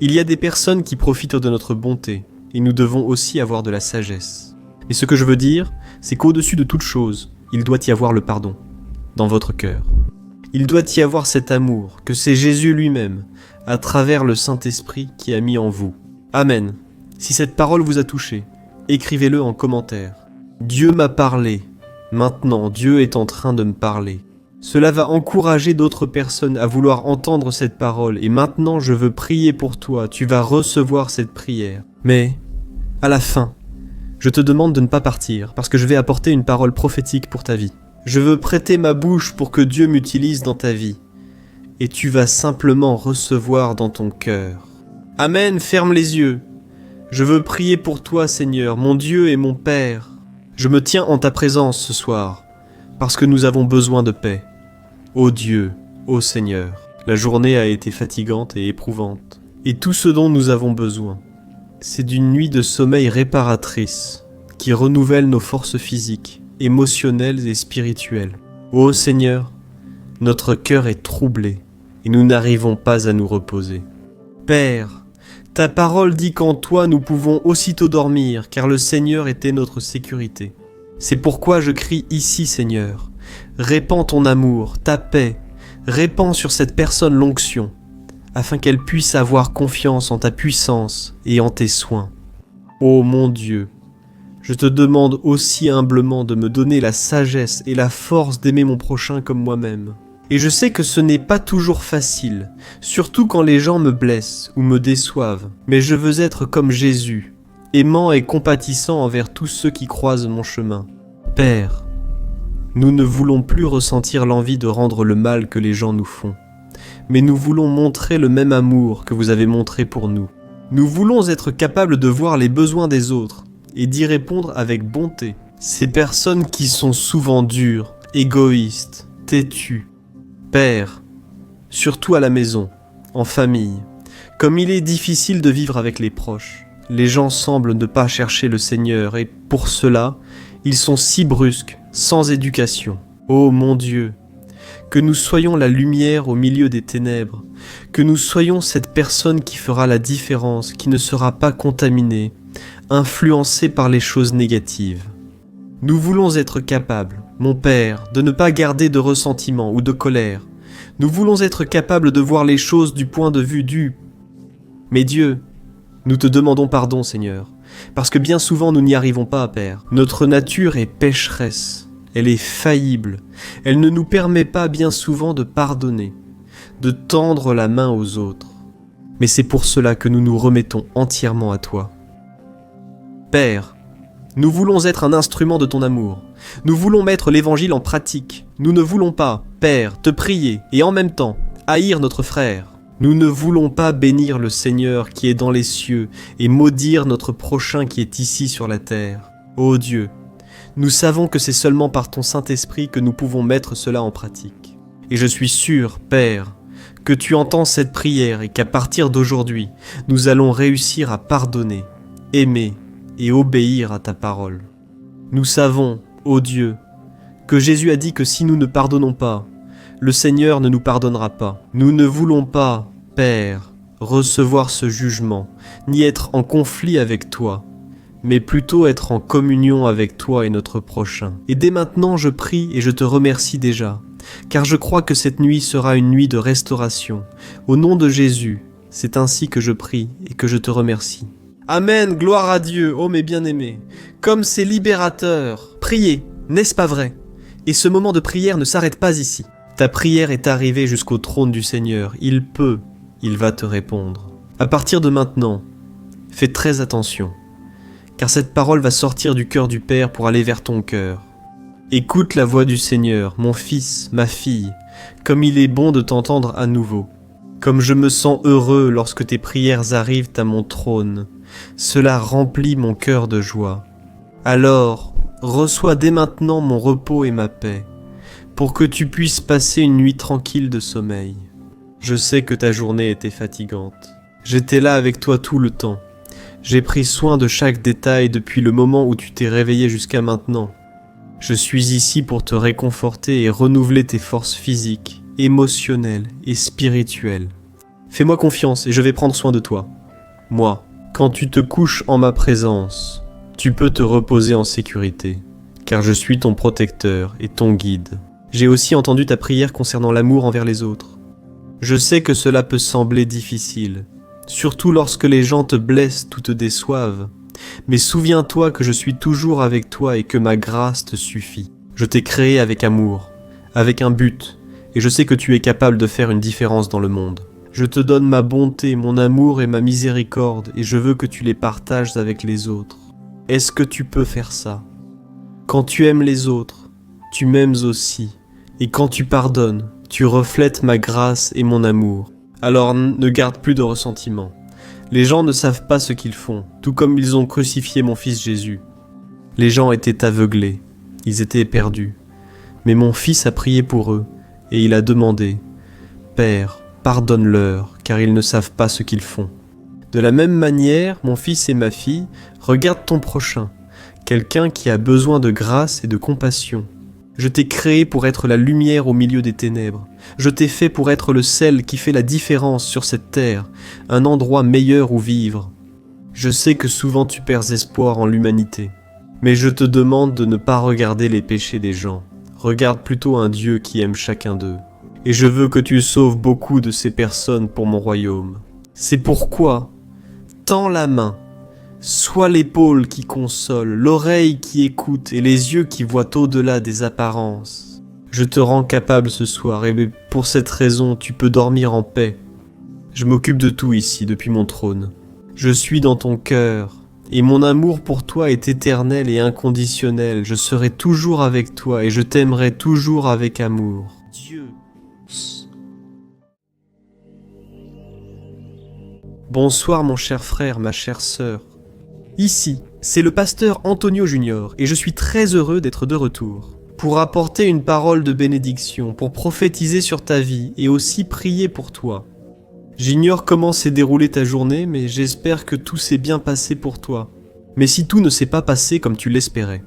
Il y a des personnes qui profitent de notre bonté, et nous devons aussi avoir de la sagesse. Et ce que je veux dire, c'est qu'au-dessus de toute chose, il doit y avoir le pardon, dans votre cœur. Il doit y avoir cet amour, que c'est Jésus lui-même, à travers le Saint-Esprit qui a mis en vous. Amen. Si cette parole vous a touché, écrivez-le en commentaire. Dieu m'a parlé. Maintenant, Dieu est en train de me parler. Cela va encourager d'autres personnes à vouloir entendre cette parole et maintenant je veux prier pour toi, tu vas recevoir cette prière. Mais, à la fin, je te demande de ne pas partir parce que je vais apporter une parole prophétique pour ta vie. Je veux prêter ma bouche pour que Dieu m'utilise dans ta vie et tu vas simplement recevoir dans ton cœur. Amen, ferme les yeux. Je veux prier pour toi, Seigneur, mon Dieu et mon Père. Je me tiens en ta présence ce soir parce que nous avons besoin de paix. Ô Dieu, ô Seigneur, la journée a été fatigante et éprouvante, et tout ce dont nous avons besoin, c'est d'une nuit de sommeil réparatrice, qui renouvelle nos forces physiques, émotionnelles et spirituelles. Ô Seigneur, notre cœur est troublé, et nous n'arrivons pas à nous reposer. Père, ta parole dit qu'en toi nous pouvons aussitôt dormir, car le Seigneur était notre sécurité. C'est pourquoi je crie ici, Seigneur. Répands ton amour, ta paix, répands sur cette personne l'onction, afin qu'elle puisse avoir confiance en ta puissance et en tes soins. Ô mon Dieu, je te demande aussi humblement de me donner la sagesse et la force d'aimer mon prochain comme moi-même. Et je sais que ce n'est pas toujours facile, surtout quand les gens me blessent ou me déçoivent, mais je veux être comme Jésus, aimant et compatissant envers tous ceux qui croisent mon chemin. Père, nous ne voulons plus ressentir l'envie de rendre le mal que les gens nous font, mais nous voulons montrer le même amour que vous avez montré pour nous. Nous voulons être capables de voir les besoins des autres et d'y répondre avec bonté. Ces personnes qui sont souvent dures, égoïstes, têtues. Père, surtout à la maison, en famille, comme il est difficile de vivre avec les proches, les gens semblent ne pas chercher le Seigneur et pour cela, ils sont si brusques, sans éducation. Ô mon Dieu, que nous soyons la lumière au milieu des ténèbres, que nous soyons cette personne qui fera la différence, qui ne sera pas contaminée, influencée par les choses négatives. Nous voulons être capables, mon Père, de ne pas garder de ressentiment ou de colère. Nous voulons être capables de voir les choses du point de vue du... Mais Dieu, nous te demandons pardon, Seigneur, parce que bien souvent nous n'y arrivons pas, Père. Notre nature est pécheresse, elle est faillible, elle ne nous permet pas bien souvent de pardonner, de tendre la main aux autres. Mais c'est pour cela que nous nous remettons entièrement à toi. Père, nous voulons être un instrument de ton amour. Nous voulons mettre l'évangile en pratique. Nous ne voulons pas, Père, te prier et en même temps haïr notre frère. Nous ne voulons pas bénir le Seigneur qui est dans les cieux et maudire notre prochain qui est ici sur la terre. Ô Dieu, nous savons que c'est seulement par ton Saint-Esprit que nous pouvons mettre cela en pratique. Et je suis sûr, Père, que tu entends cette prière et qu'à partir d'aujourd'hui, nous allons réussir à pardonner, aimer et obéir à ta parole. Nous savons, ô Dieu, que Jésus a dit que si nous ne pardonnons pas, le Seigneur ne nous pardonnera pas. Nous ne voulons pas, Père, recevoir ce jugement, ni être en conflit avec toi, mais plutôt être en communion avec toi et notre prochain. Et dès maintenant, je prie et je te remercie déjà, car je crois que cette nuit sera une nuit de restauration. Au nom de Jésus, c'est ainsi que je prie et que je te remercie. Amen, gloire à Dieu, ô mes bien-aimés. Comme c'est libérateur, priez, n'est-ce pas vrai? Et ce moment de prière ne s'arrête pas ici. Ta prière est arrivée jusqu'au trône du Seigneur. Il va te répondre. À partir de maintenant, fais très attention, car cette parole va sortir du cœur du Père pour aller vers ton cœur. Écoute la voix du Seigneur, mon fils, ma fille, comme il est bon de t'entendre à nouveau. Comme je me sens heureux lorsque tes prières arrivent à mon trône, cela remplit mon cœur de joie. Alors, reçois dès maintenant mon repos et ma paix, pour que tu puisses passer une nuit tranquille de sommeil. Je sais que ta journée était fatigante. J'étais là avec toi tout le temps. J'ai pris soin de chaque détail depuis le moment où tu t'es réveillé jusqu'à maintenant. Je suis ici pour te réconforter et renouveler tes forces physiques, émotionnelles et spirituelles. Fais-moi confiance et je vais prendre soin de toi. Moi, quand tu te couches en ma présence, tu peux te reposer en sécurité, car je suis ton protecteur et ton guide. J'ai aussi entendu ta prière concernant l'amour envers les autres. Je sais que cela peut sembler difficile, surtout lorsque les gens te blessent ou te déçoivent. Mais souviens-toi que je suis toujours avec toi et que ma grâce te suffit. Je t'ai créé avec amour, avec un but, et je sais que tu es capable de faire une différence dans le monde. Je te donne ma bonté, mon amour et ma miséricorde, et je veux que tu les partages avec les autres. Est-ce que tu peux faire ça? Quand tu aimes les autres, tu m'aimes aussi, et quand tu pardonnes, tu reflètes ma grâce et mon amour. Alors ne garde plus de ressentiment. Les gens ne savent pas ce qu'ils font, tout comme ils ont crucifié mon fils Jésus. Les gens étaient aveuglés, ils étaient perdus. Mais mon fils a prié pour eux, et il a demandé « Père, pardonne-leur, car ils ne savent pas ce qu'ils font. » De la même manière, mon fils et ma fille, regarde ton prochain, quelqu'un qui a besoin de grâce et de compassion. Je t'ai créé pour être la lumière au milieu des ténèbres. Je t'ai fait pour être le sel qui fait la différence sur cette terre, un endroit meilleur où vivre. Je sais que souvent tu perds espoir en l'humanité, mais je te demande de ne pas regarder les péchés des gens. Regarde plutôt un Dieu qui aime chacun d'eux. Et je veux que tu sauves beaucoup de ces personnes pour mon royaume. C'est pourquoi, tends la main, sois l'épaule qui console, l'oreille qui écoute et les yeux qui voient au-delà des apparences. Je te rends capable ce soir et pour cette raison tu peux dormir en paix. Je m'occupe de tout ici depuis mon trône. Je suis dans ton cœur et mon amour pour toi est éternel et inconditionnel. Je serai toujours avec toi et je t'aimerai toujours avec amour. Dieu. Bonsoir mon cher frère, ma chère sœur. Ici, c'est le pasteur Antonio Junior et je suis très heureux d'être de retour pour apporter une parole de bénédiction, pour prophétiser sur ta vie et aussi prier pour toi. J'ignore comment s'est déroulée ta journée, mais j'espère que tout s'est bien passé pour toi. Mais si tout ne s'est pas passé comme tu l'espérais,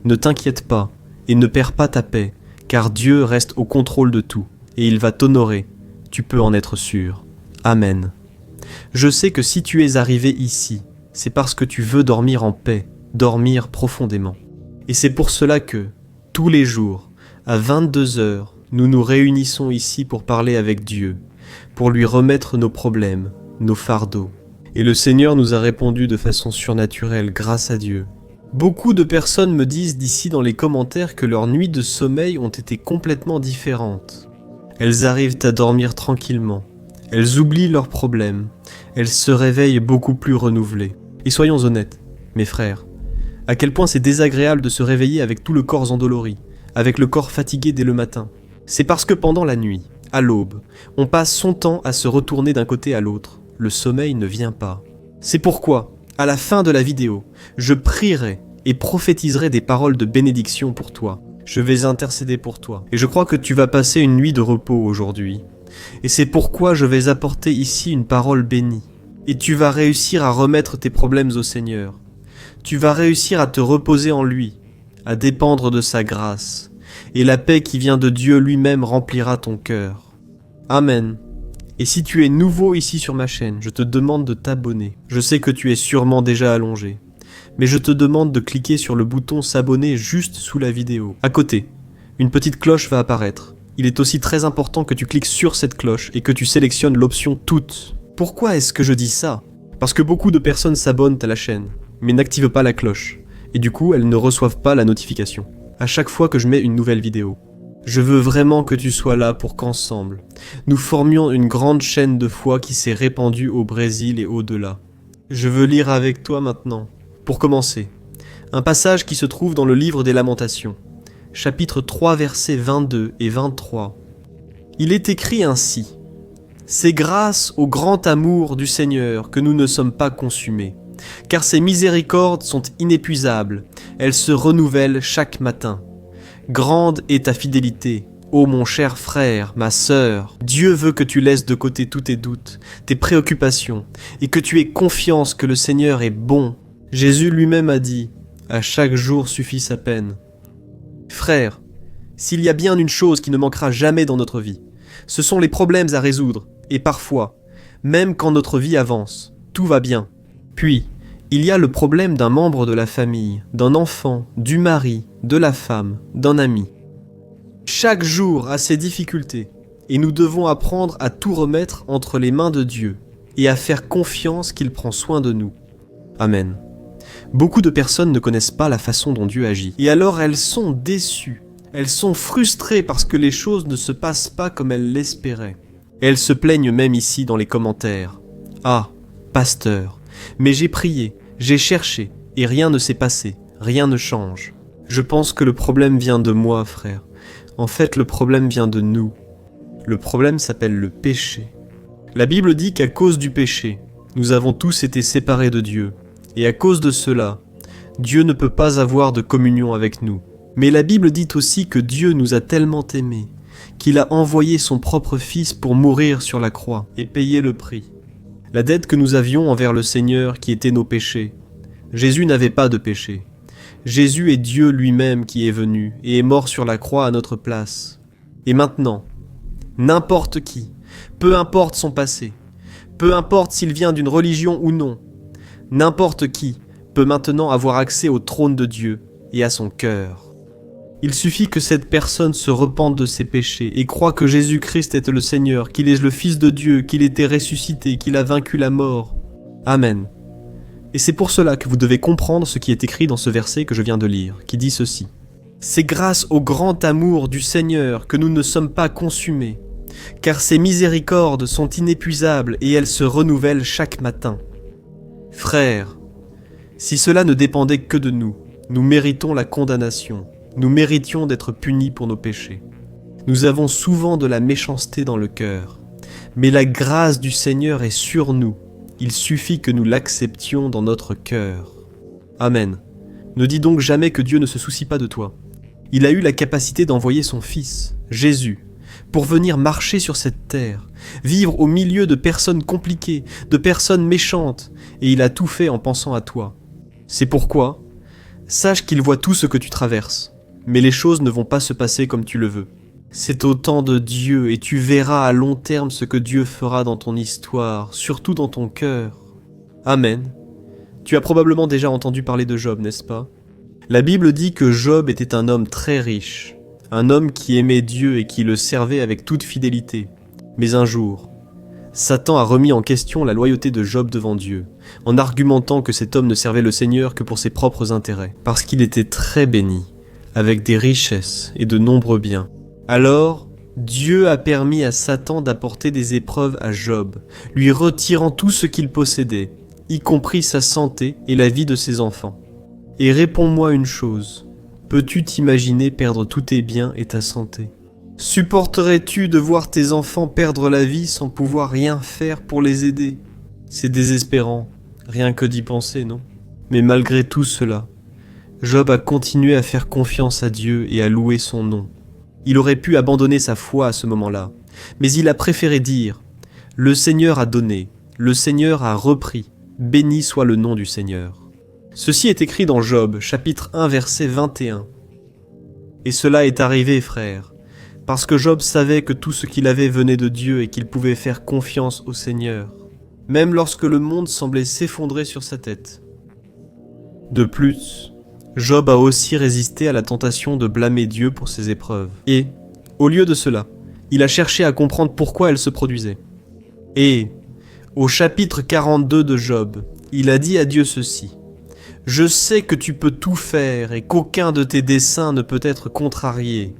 ne t'inquiète pas et ne perds pas ta paix, car Dieu reste au contrôle de tout et il va t'honorer, tu peux en être sûr. Amen. Je sais que si tu es arrivé ici, c'est parce que tu veux dormir en paix, dormir profondément. Et c'est pour cela que, tous les jours, à 22h, nous nous réunissons ici pour parler avec Dieu, pour lui remettre nos problèmes, nos fardeaux. Et le Seigneur nous a répondu de façon surnaturelle grâce à Dieu. Beaucoup de personnes me disent d'ici dans les commentaires que leurs nuits de sommeil ont été complètement différentes. Elles arrivent à dormir tranquillement. Elles oublient leurs problèmes. Elles se réveillent beaucoup plus renouvelées. Et soyons honnêtes, mes frères, à quel point c'est désagréable de se réveiller avec tout le corps endolori, avec le corps fatigué dès le matin. C'est parce que pendant la nuit, à l'aube, on passe son temps à se retourner d'un côté à l'autre. Le sommeil ne vient pas. C'est pourquoi, à la fin de la vidéo, je prierai et prophétiserai des paroles de bénédiction pour toi. Je vais intercéder pour toi. Et je crois que tu vas passer une nuit de repos aujourd'hui. Et c'est pourquoi je vais apporter ici une parole bénie. Et tu vas réussir à remettre tes problèmes au Seigneur. Tu vas réussir à te reposer en lui, à dépendre de sa grâce. et la paix qui vient de Dieu lui-même remplira ton cœur. Amen. Et si tu es nouveau ici sur ma chaîne, je te demande de t'abonner. Je sais que tu es sûrement déjà allongé, mais je te demande de cliquer sur le bouton s'abonner juste sous la vidéo. À côté, une petite cloche va apparaître. Il est aussi très important que tu cliques sur cette cloche et que tu sélectionnes l'option toutes. Pourquoi est-ce que je dis ça? Parce que beaucoup de personnes s'abonnent à la chaîne, mais n'activent pas la cloche, et du coup elles ne reçoivent pas la notification à chaque fois que je mets une nouvelle vidéo. Je veux vraiment que tu sois là pour qu'ensemble, nous formions une grande chaîne de foi qui s'est répandue au Brésil et au-delà. Je veux lire avec toi maintenant, pour commencer, un passage qui se trouve dans le livre des Lamentations, chapitre 3 versets 22 et 23. Il est écrit ainsi: « C'est grâce au grand amour du Seigneur que nous ne sommes pas consumés, car ses miséricordes sont inépuisables, elles se renouvellent chaque matin. Grande est ta fidélité, ô mon cher frère, ma sœur. Dieu veut que tu laisses de côté tous tes doutes, tes préoccupations, et que tu aies confiance que le Seigneur est bon. Jésus lui-même a dit, à chaque jour suffit sa peine. Frère, s'il y a bien une chose qui ne manquera jamais dans notre vie, ce sont les problèmes à résoudre, et parfois, même quand notre vie avance, tout va bien. Puis, il y a le problème d'un membre de la famille, d'un enfant, du mari, de la femme, d'un ami. Chaque jour a ses difficultés, et nous devons apprendre à tout remettre entre les mains de Dieu, et à faire confiance qu'il prend soin de nous. Amen. Beaucoup de personnes ne connaissent pas la façon dont Dieu agit, et alors elles sont déçues, elles sont frustrées parce que les choses ne se passent pas comme elles l'espéraient. Elles se plaignent même ici dans les commentaires. « Ah, pasteur, mais j'ai prié, j'ai cherché, et rien ne s'est passé, rien ne change. » Je pense que le problème vient de moi, frère. En fait, le problème vient de nous. Le problème s'appelle le péché. La Bible dit qu'à cause du péché, nous avons tous été séparés de Dieu. Et à cause de cela, Dieu ne peut pas avoir de communion avec nous. Mais la Bible dit aussi que Dieu nous a tellement aimés qu'il a envoyé son propre Fils pour mourir sur la croix et payer le prix. La dette que nous avions envers le Seigneur qui était nos péchés. Jésus n'avait pas de péché. Jésus est Dieu lui-même qui est venu et est mort sur la croix à notre place. Et maintenant, n'importe qui, peu importe son passé, peu importe s'il vient d'une religion ou non, n'importe qui peut maintenant avoir accès au trône de Dieu et à son cœur. Il suffit que cette personne se repente de ses péchés et croie que Jésus-Christ est le Seigneur, qu'il est le Fils de Dieu, qu'il était ressuscité, qu'il a vaincu la mort. Amen. Et c'est pour cela que vous devez comprendre ce qui est écrit dans ce verset que je viens de lire, qui dit ceci. « C'est grâce au grand amour du Seigneur que nous ne sommes pas consumés, car ses miséricordes sont inépuisables et elles se renouvellent chaque matin. » Frères, si cela ne dépendait que de nous, nous méritons la condamnation, nous méritions d'être punis pour nos péchés. Nous avons souvent de la méchanceté dans le cœur, mais la grâce du Seigneur est sur nous. Il suffit que nous l'acceptions dans notre cœur. Amen. Ne dis donc jamais que Dieu ne se soucie pas de toi. Il a eu la capacité d'envoyer son Fils, Jésus, pour venir marcher sur cette terre, vivre au milieu de personnes compliquées, de personnes méchantes, et il a tout fait en pensant à toi. C'est pourquoi, sache qu'il voit tout ce que tu traverses, mais les choses ne vont pas se passer comme tu le veux. C'est au temps de Dieu et tu verras à long terme ce que Dieu fera dans ton histoire, surtout dans ton cœur. Amen. Tu as probablement déjà entendu parler de Job, n'est-ce pas? La Bible dit que Job était un homme très riche, un homme qui aimait Dieu et qui le servait avec toute fidélité. Mais un jour, Satan a remis en question la loyauté de Job devant Dieu, en argumentant que cet homme ne servait le Seigneur que pour ses propres intérêts, parce qu'il était très béni, avec des richesses et de nombreux biens. Alors, Dieu a permis à Satan d'apporter des épreuves à Job, lui retirant tout ce qu'il possédait, y compris sa santé et la vie de ses enfants. Et réponds-moi une chose, peux-tu t'imaginer perdre tous tes biens et ta santé? Supporterais-tu de voir tes enfants perdre la vie sans pouvoir rien faire pour les aider? C'est désespérant, rien que d'y penser, non? Mais malgré tout cela, Job a continué à faire confiance à Dieu et à louer son nom. Il aurait pu abandonner sa foi à ce moment-là, mais il a préféré dire « Le Seigneur a donné, le Seigneur a repris, béni soit le nom du Seigneur. » Ceci est écrit dans Job, chapitre 1, verset 21. « Et cela est arrivé, frère, parce que Job savait que tout ce qu'il avait venait de Dieu et qu'il pouvait faire confiance au Seigneur, même lorsque le monde semblait s'effondrer sur sa tête. De plus, Job a aussi résisté à la tentation de blâmer Dieu pour ses épreuves. Et, au lieu de cela, il a cherché à comprendre pourquoi elles se produisaient. Et, au chapitre 42 de Job, il a dit à Dieu ceci: « Je sais que tu peux tout faire et qu'aucun de tes desseins ne peut être contrarié.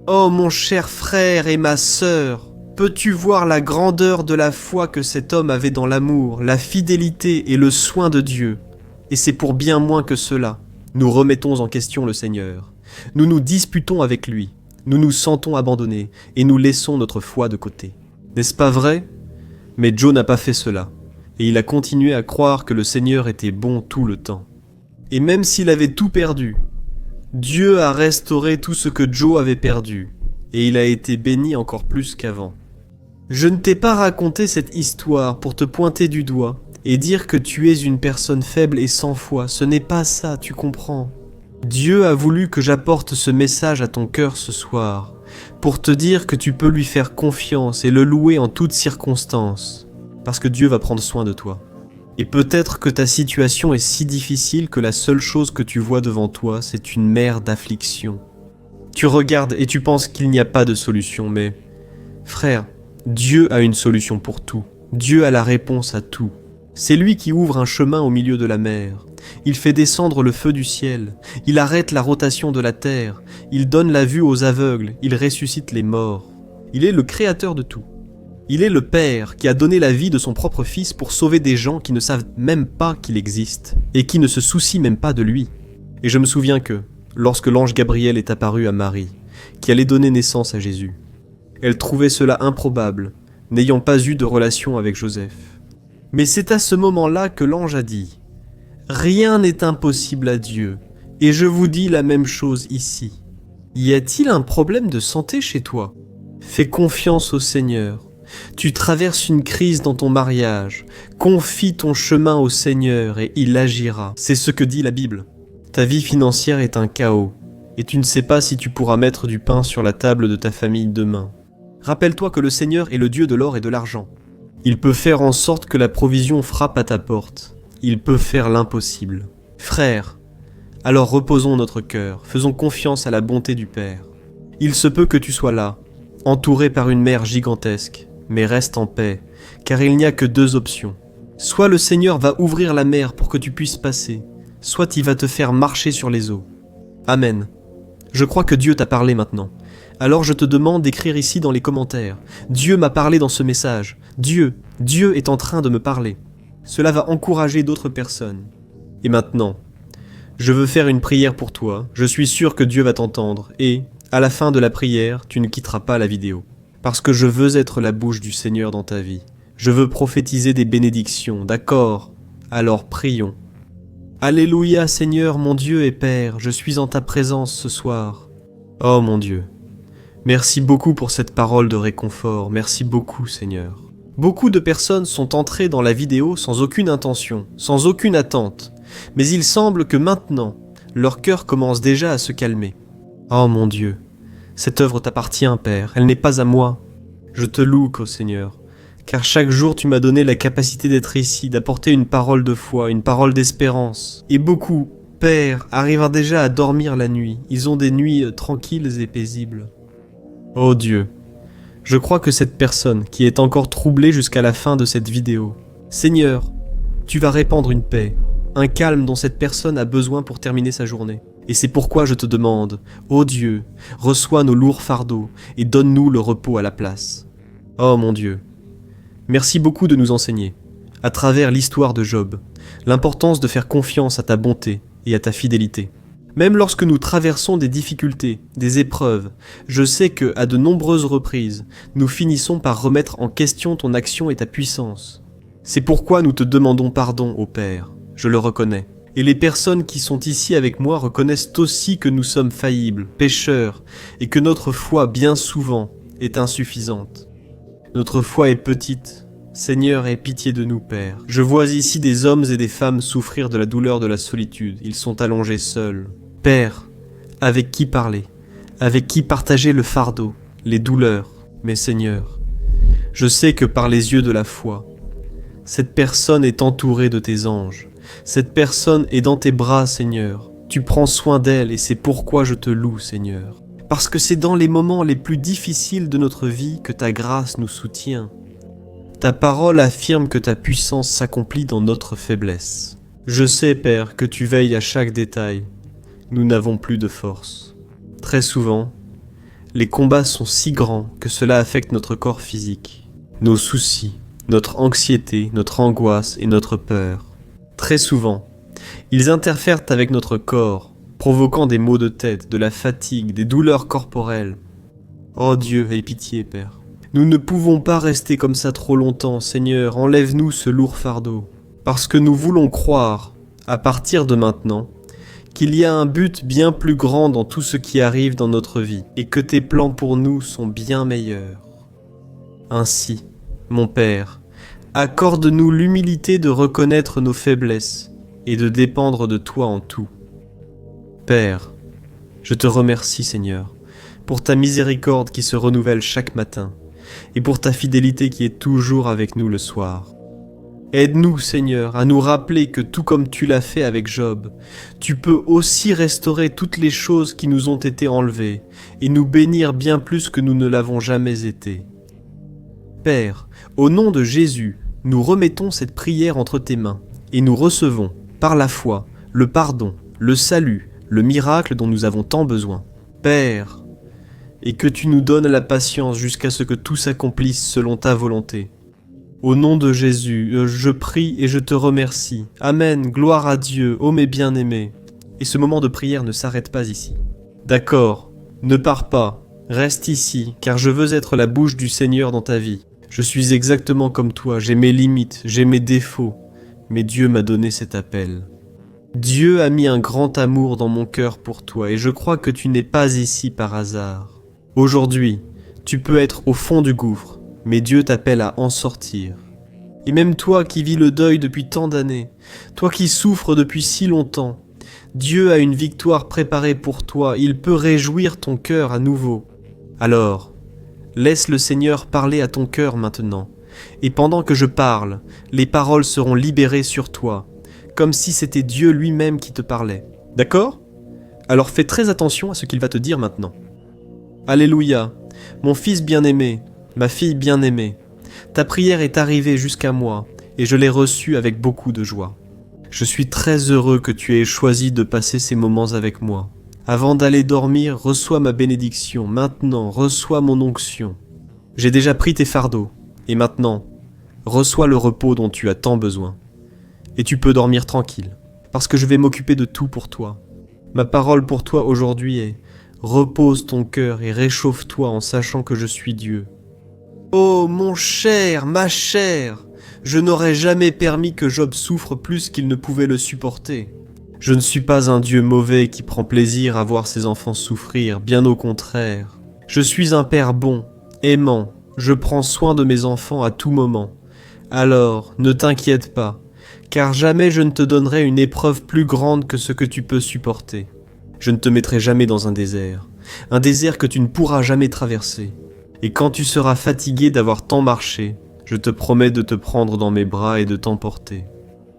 Oh mon cher frère et ma sœur, peux-tu voir la grandeur de la foi que cet homme avait dans l'amour, la fidélité et le soin de Dieu? Et c'est pour bien moins que cela. Nous remettons en question le Seigneur. Nous nous disputons avec lui. Nous nous sentons abandonnés et nous laissons notre foi de côté. N'est-ce pas vrai? Mais Job n'a pas fait cela. Et il a continué à croire que le Seigneur était bon tout le temps. Et même s'il avait tout perdu, Dieu a restauré tout ce que Job avait perdu, et il a été béni encore plus qu'avant. Je ne t'ai pas raconté cette histoire pour te pointer du doigt et dire que tu es une personne faible et sans foi. Ce n'est pas ça, tu comprends. Dieu a voulu que j'apporte ce message à ton cœur ce soir, pour te dire que tu peux lui faire confiance et le louer en toutes circonstances, parce que Dieu va prendre soin de toi. Et peut-être que ta situation est si difficile que la seule chose que tu vois devant toi, c'est une mer d'affliction. Tu regardes et tu penses qu'il n'y a pas de solution, mais frère, Dieu a une solution pour tout. Dieu a la réponse à tout. C'est lui qui ouvre un chemin au milieu de la mer. Il fait descendre le feu du ciel. Il arrête la rotation de la terre. Il donne la vue aux aveugles. Il ressuscite les morts. Il est le créateur de tout. Il est le Père qui a donné la vie de son propre Fils pour sauver des gens qui ne savent même pas qu'il existe et qui ne se soucient même pas de lui. Et je me souviens que, lorsque l'ange Gabriel est apparu à Marie, qui allait donner naissance à Jésus, elle trouvait cela improbable, n'ayant pas eu de relation avec Joseph. Mais c'est à ce moment-là que l'ange a dit « Rien n'est impossible à Dieu, et je vous dis la même chose ici. Y a-t-il un problème de santé chez toi? Fais confiance au Seigneur. Tu traverses une crise dans ton mariage. Confie ton chemin au Seigneur et il agira. » C'est ce que dit la Bible. Ta vie financière est un chaos, et tu ne sais pas si tu pourras mettre du pain sur la table de ta famille demain. Rappelle-toi que le Seigneur est le Dieu de l'or et de l'argent. Il peut faire en sorte que la provision frappe à ta porte. Il peut faire l'impossible. Frère, alors reposons notre cœur, faisons confiance à la bonté du Père. Il se peut que tu sois là, entouré par une mer gigantesque, mais reste en paix, car il n'y a que deux options. Soit le Seigneur va ouvrir la mer pour que tu puisses passer, soit il va te faire marcher sur les eaux. Amen. Je crois que Dieu t'a parlé maintenant. Alors je te demande d'écrire ici dans les commentaires. Dieu m'a parlé dans ce message. Dieu est en train de me parler. Cela va encourager d'autres personnes. Et maintenant, je veux faire une prière pour toi. Je suis sûr que Dieu va t'entendre. Et, à la fin de la prière, tu ne quitteras pas la vidéo. Parce que je veux être la bouche du Seigneur dans ta vie. Je veux prophétiser des bénédictions, d'accord? Alors prions. Alléluia Seigneur, mon Dieu et Père, je suis en ta présence ce soir. Oh mon Dieu, merci beaucoup pour cette parole de réconfort, merci beaucoup Seigneur. Beaucoup de personnes sont entrées dans la vidéo sans aucune intention, sans aucune attente, mais il semble que maintenant, leur cœur commence déjà à se calmer. Oh mon Dieu, cette œuvre t'appartient Père, elle n'est pas à moi. Je te loue, ô Seigneur, car chaque jour tu m'as donné la capacité d'être ici, d'apporter une parole de foi, une parole d'espérance. Et beaucoup, Père, arrivent déjà à dormir la nuit. Ils ont des nuits tranquilles et paisibles. Oh Dieu, je crois que cette personne qui est encore troublée jusqu'à la fin de cette vidéo, Seigneur, tu vas répandre une paix, un calme dont cette personne a besoin pour terminer sa journée. Et c'est pourquoi je te demande, ô Dieu, reçois nos lourds fardeaux et donne-nous le repos à la place. Oh mon Dieu, merci beaucoup de nous enseigner, à travers l'histoire de Job, l'importance de faire confiance à ta bonté et à ta fidélité. Même lorsque nous traversons des difficultés, des épreuves, je sais que, à de nombreuses reprises, nous finissons par remettre en question ton action et ta puissance. C'est pourquoi nous te demandons pardon, ô Père, je le reconnais. Et les personnes qui sont ici avec moi reconnaissent aussi que nous sommes faillibles, pécheurs, et que notre foi, bien souvent, est insuffisante. Notre foi est petite. Seigneur, aie pitié de nous, Père. Je vois ici des hommes et des femmes souffrir de la douleur de la solitude. Ils sont allongés seuls. Père, avec qui parler? avec qui partager le fardeau, les douleurs, mes seigneurs. Je sais que par les yeux de la foi, cette personne est entourée de tes anges. Cette personne est dans tes bras, Seigneur. Tu prends soin d'elle et c'est pourquoi je te loue, Seigneur. Parce que c'est dans les moments les plus difficiles de notre vie que ta grâce nous soutient. Ta parole affirme que ta puissance s'accomplit dans notre faiblesse. Je sais, Père, que tu veilles à chaque détail. Nous n'avons plus de force. Très souvent, les combats sont si grands que cela affecte notre corps physique, nos soucis, notre anxiété, notre angoisse et notre peur. Très souvent, ils interfèrent avec notre corps, provoquant des maux de tête, de la fatigue, des douleurs corporelles. Oh Dieu, aie pitié, Père. Nous ne pouvons pas rester comme ça trop longtemps, Seigneur, enlève-nous ce lourd fardeau. Parce que nous voulons croire, à partir de maintenant, qu'il y a un but bien plus grand dans tout ce qui arrive dans notre vie, et que tes plans pour nous sont bien meilleurs. Ainsi, mon Père, accorde-nous l'humilité de reconnaître nos faiblesses et de dépendre de toi en tout. Père, je te remercie, Seigneur, pour ta miséricorde qui se renouvelle chaque matin, et pour ta fidélité qui est toujours avec nous le soir. Aide-nous, Seigneur, à nous rappeler que tout comme tu l'as fait avec Job, tu peux aussi restaurer toutes les choses qui nous ont été enlevées, et nous bénir bien plus que nous ne l'avons jamais été. Père, au nom de Jésus, nous remettons cette prière entre tes mains, et nous recevons, par la foi, le pardon, le salut, le miracle dont nous avons tant besoin. Père, et que tu nous donnes la patience jusqu'à ce que tout s'accomplisse selon ta volonté. Au nom de Jésus, je prie et je te remercie. Amen, gloire à Dieu, ô mes bien-aimés. Et ce moment de prière ne s'arrête pas ici. D'accord, ne pars pas, reste ici, car je veux être la bouche du Seigneur dans ta vie. Je suis exactement comme toi, j'ai mes limites, j'ai mes défauts, mais Dieu m'a donné cet appel. Dieu a mis un grand amour dans mon cœur pour toi, et je crois que tu n'es pas ici par hasard. Aujourd'hui, tu peux être au fond du gouffre, mais Dieu t'appelle à en sortir. Et même toi qui vis le deuil depuis tant d'années, toi qui souffres depuis si longtemps, Dieu a une victoire préparée pour toi, il peut réjouir ton cœur à nouveau. Alors, laisse le Seigneur parler à ton cœur maintenant, et pendant que je parle, les paroles seront libérées sur toi, comme si c'était Dieu lui-même qui te parlait. D'accord ? Alors fais très attention à ce qu'il va te dire maintenant. Alléluia, mon fils bien-aimé, ma fille bien-aimée, ta prière est arrivée jusqu'à moi et je l'ai reçue avec beaucoup de joie. Je suis très heureux que tu aies choisi de passer ces moments avec moi. Avant d'aller dormir, reçois ma bénédiction. Maintenant, reçois mon onction. J'ai déjà pris tes fardeaux et maintenant, reçois le repos dont tu as tant besoin. Et tu peux dormir tranquille parce que je vais m'occuper de tout pour toi. Ma parole pour toi aujourd'hui est: repose ton cœur et réchauffe-toi en sachant que je suis Dieu. Oh mon cher, ma chère, je n'aurais jamais permis que Job souffre plus qu'il ne pouvait le supporter. Je ne suis pas un Dieu mauvais qui prend plaisir à voir ses enfants souffrir, bien au contraire. Je suis un père bon, aimant, je prends soin de mes enfants à tout moment. Alors, ne t'inquiète pas, car jamais je ne te donnerai une épreuve plus grande que ce que tu peux supporter. Je ne te mettrai jamais dans un désert que tu ne pourras jamais traverser. Et quand tu seras fatigué d'avoir tant marché, je te promets de te prendre dans mes bras et de t'emporter.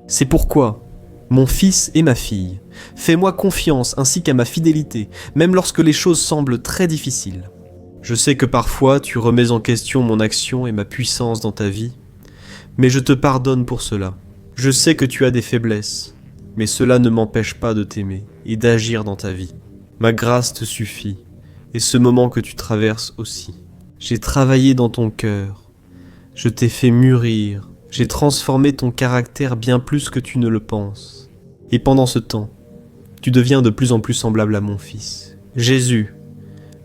C'est pourquoi, mon fils et ma fille, fais-moi confiance ainsi qu'à ma fidélité, même lorsque les choses semblent très difficiles. Je sais que parfois tu remets en question mon action et ma puissance dans ta vie, mais je te pardonne pour cela. Je sais que tu as des faiblesses, mais cela ne m'empêche pas de t'aimer et d'agir dans ta vie. Ma grâce te suffit, et ce moment que tu traverses aussi. J'ai travaillé dans ton cœur, je t'ai fait mûrir, j'ai transformé ton caractère bien plus que tu ne le penses. Et pendant ce temps, tu deviens de plus en plus semblable à mon fils. Jésus,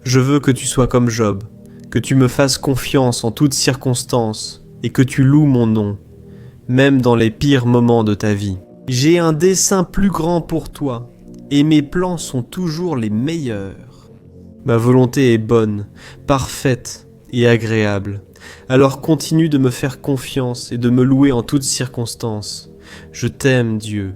je veux que tu sois comme Job, que tu me fasses confiance en toutes circonstances et que tu loues mon nom, même dans les pires moments de ta vie. J'ai un dessein plus grand pour toi, et mes plans sont toujours les meilleurs. Ma volonté est bonne, parfaite et agréable. Alors continue de me faire confiance et de me louer en toutes circonstances. Je t'aime, Dieu.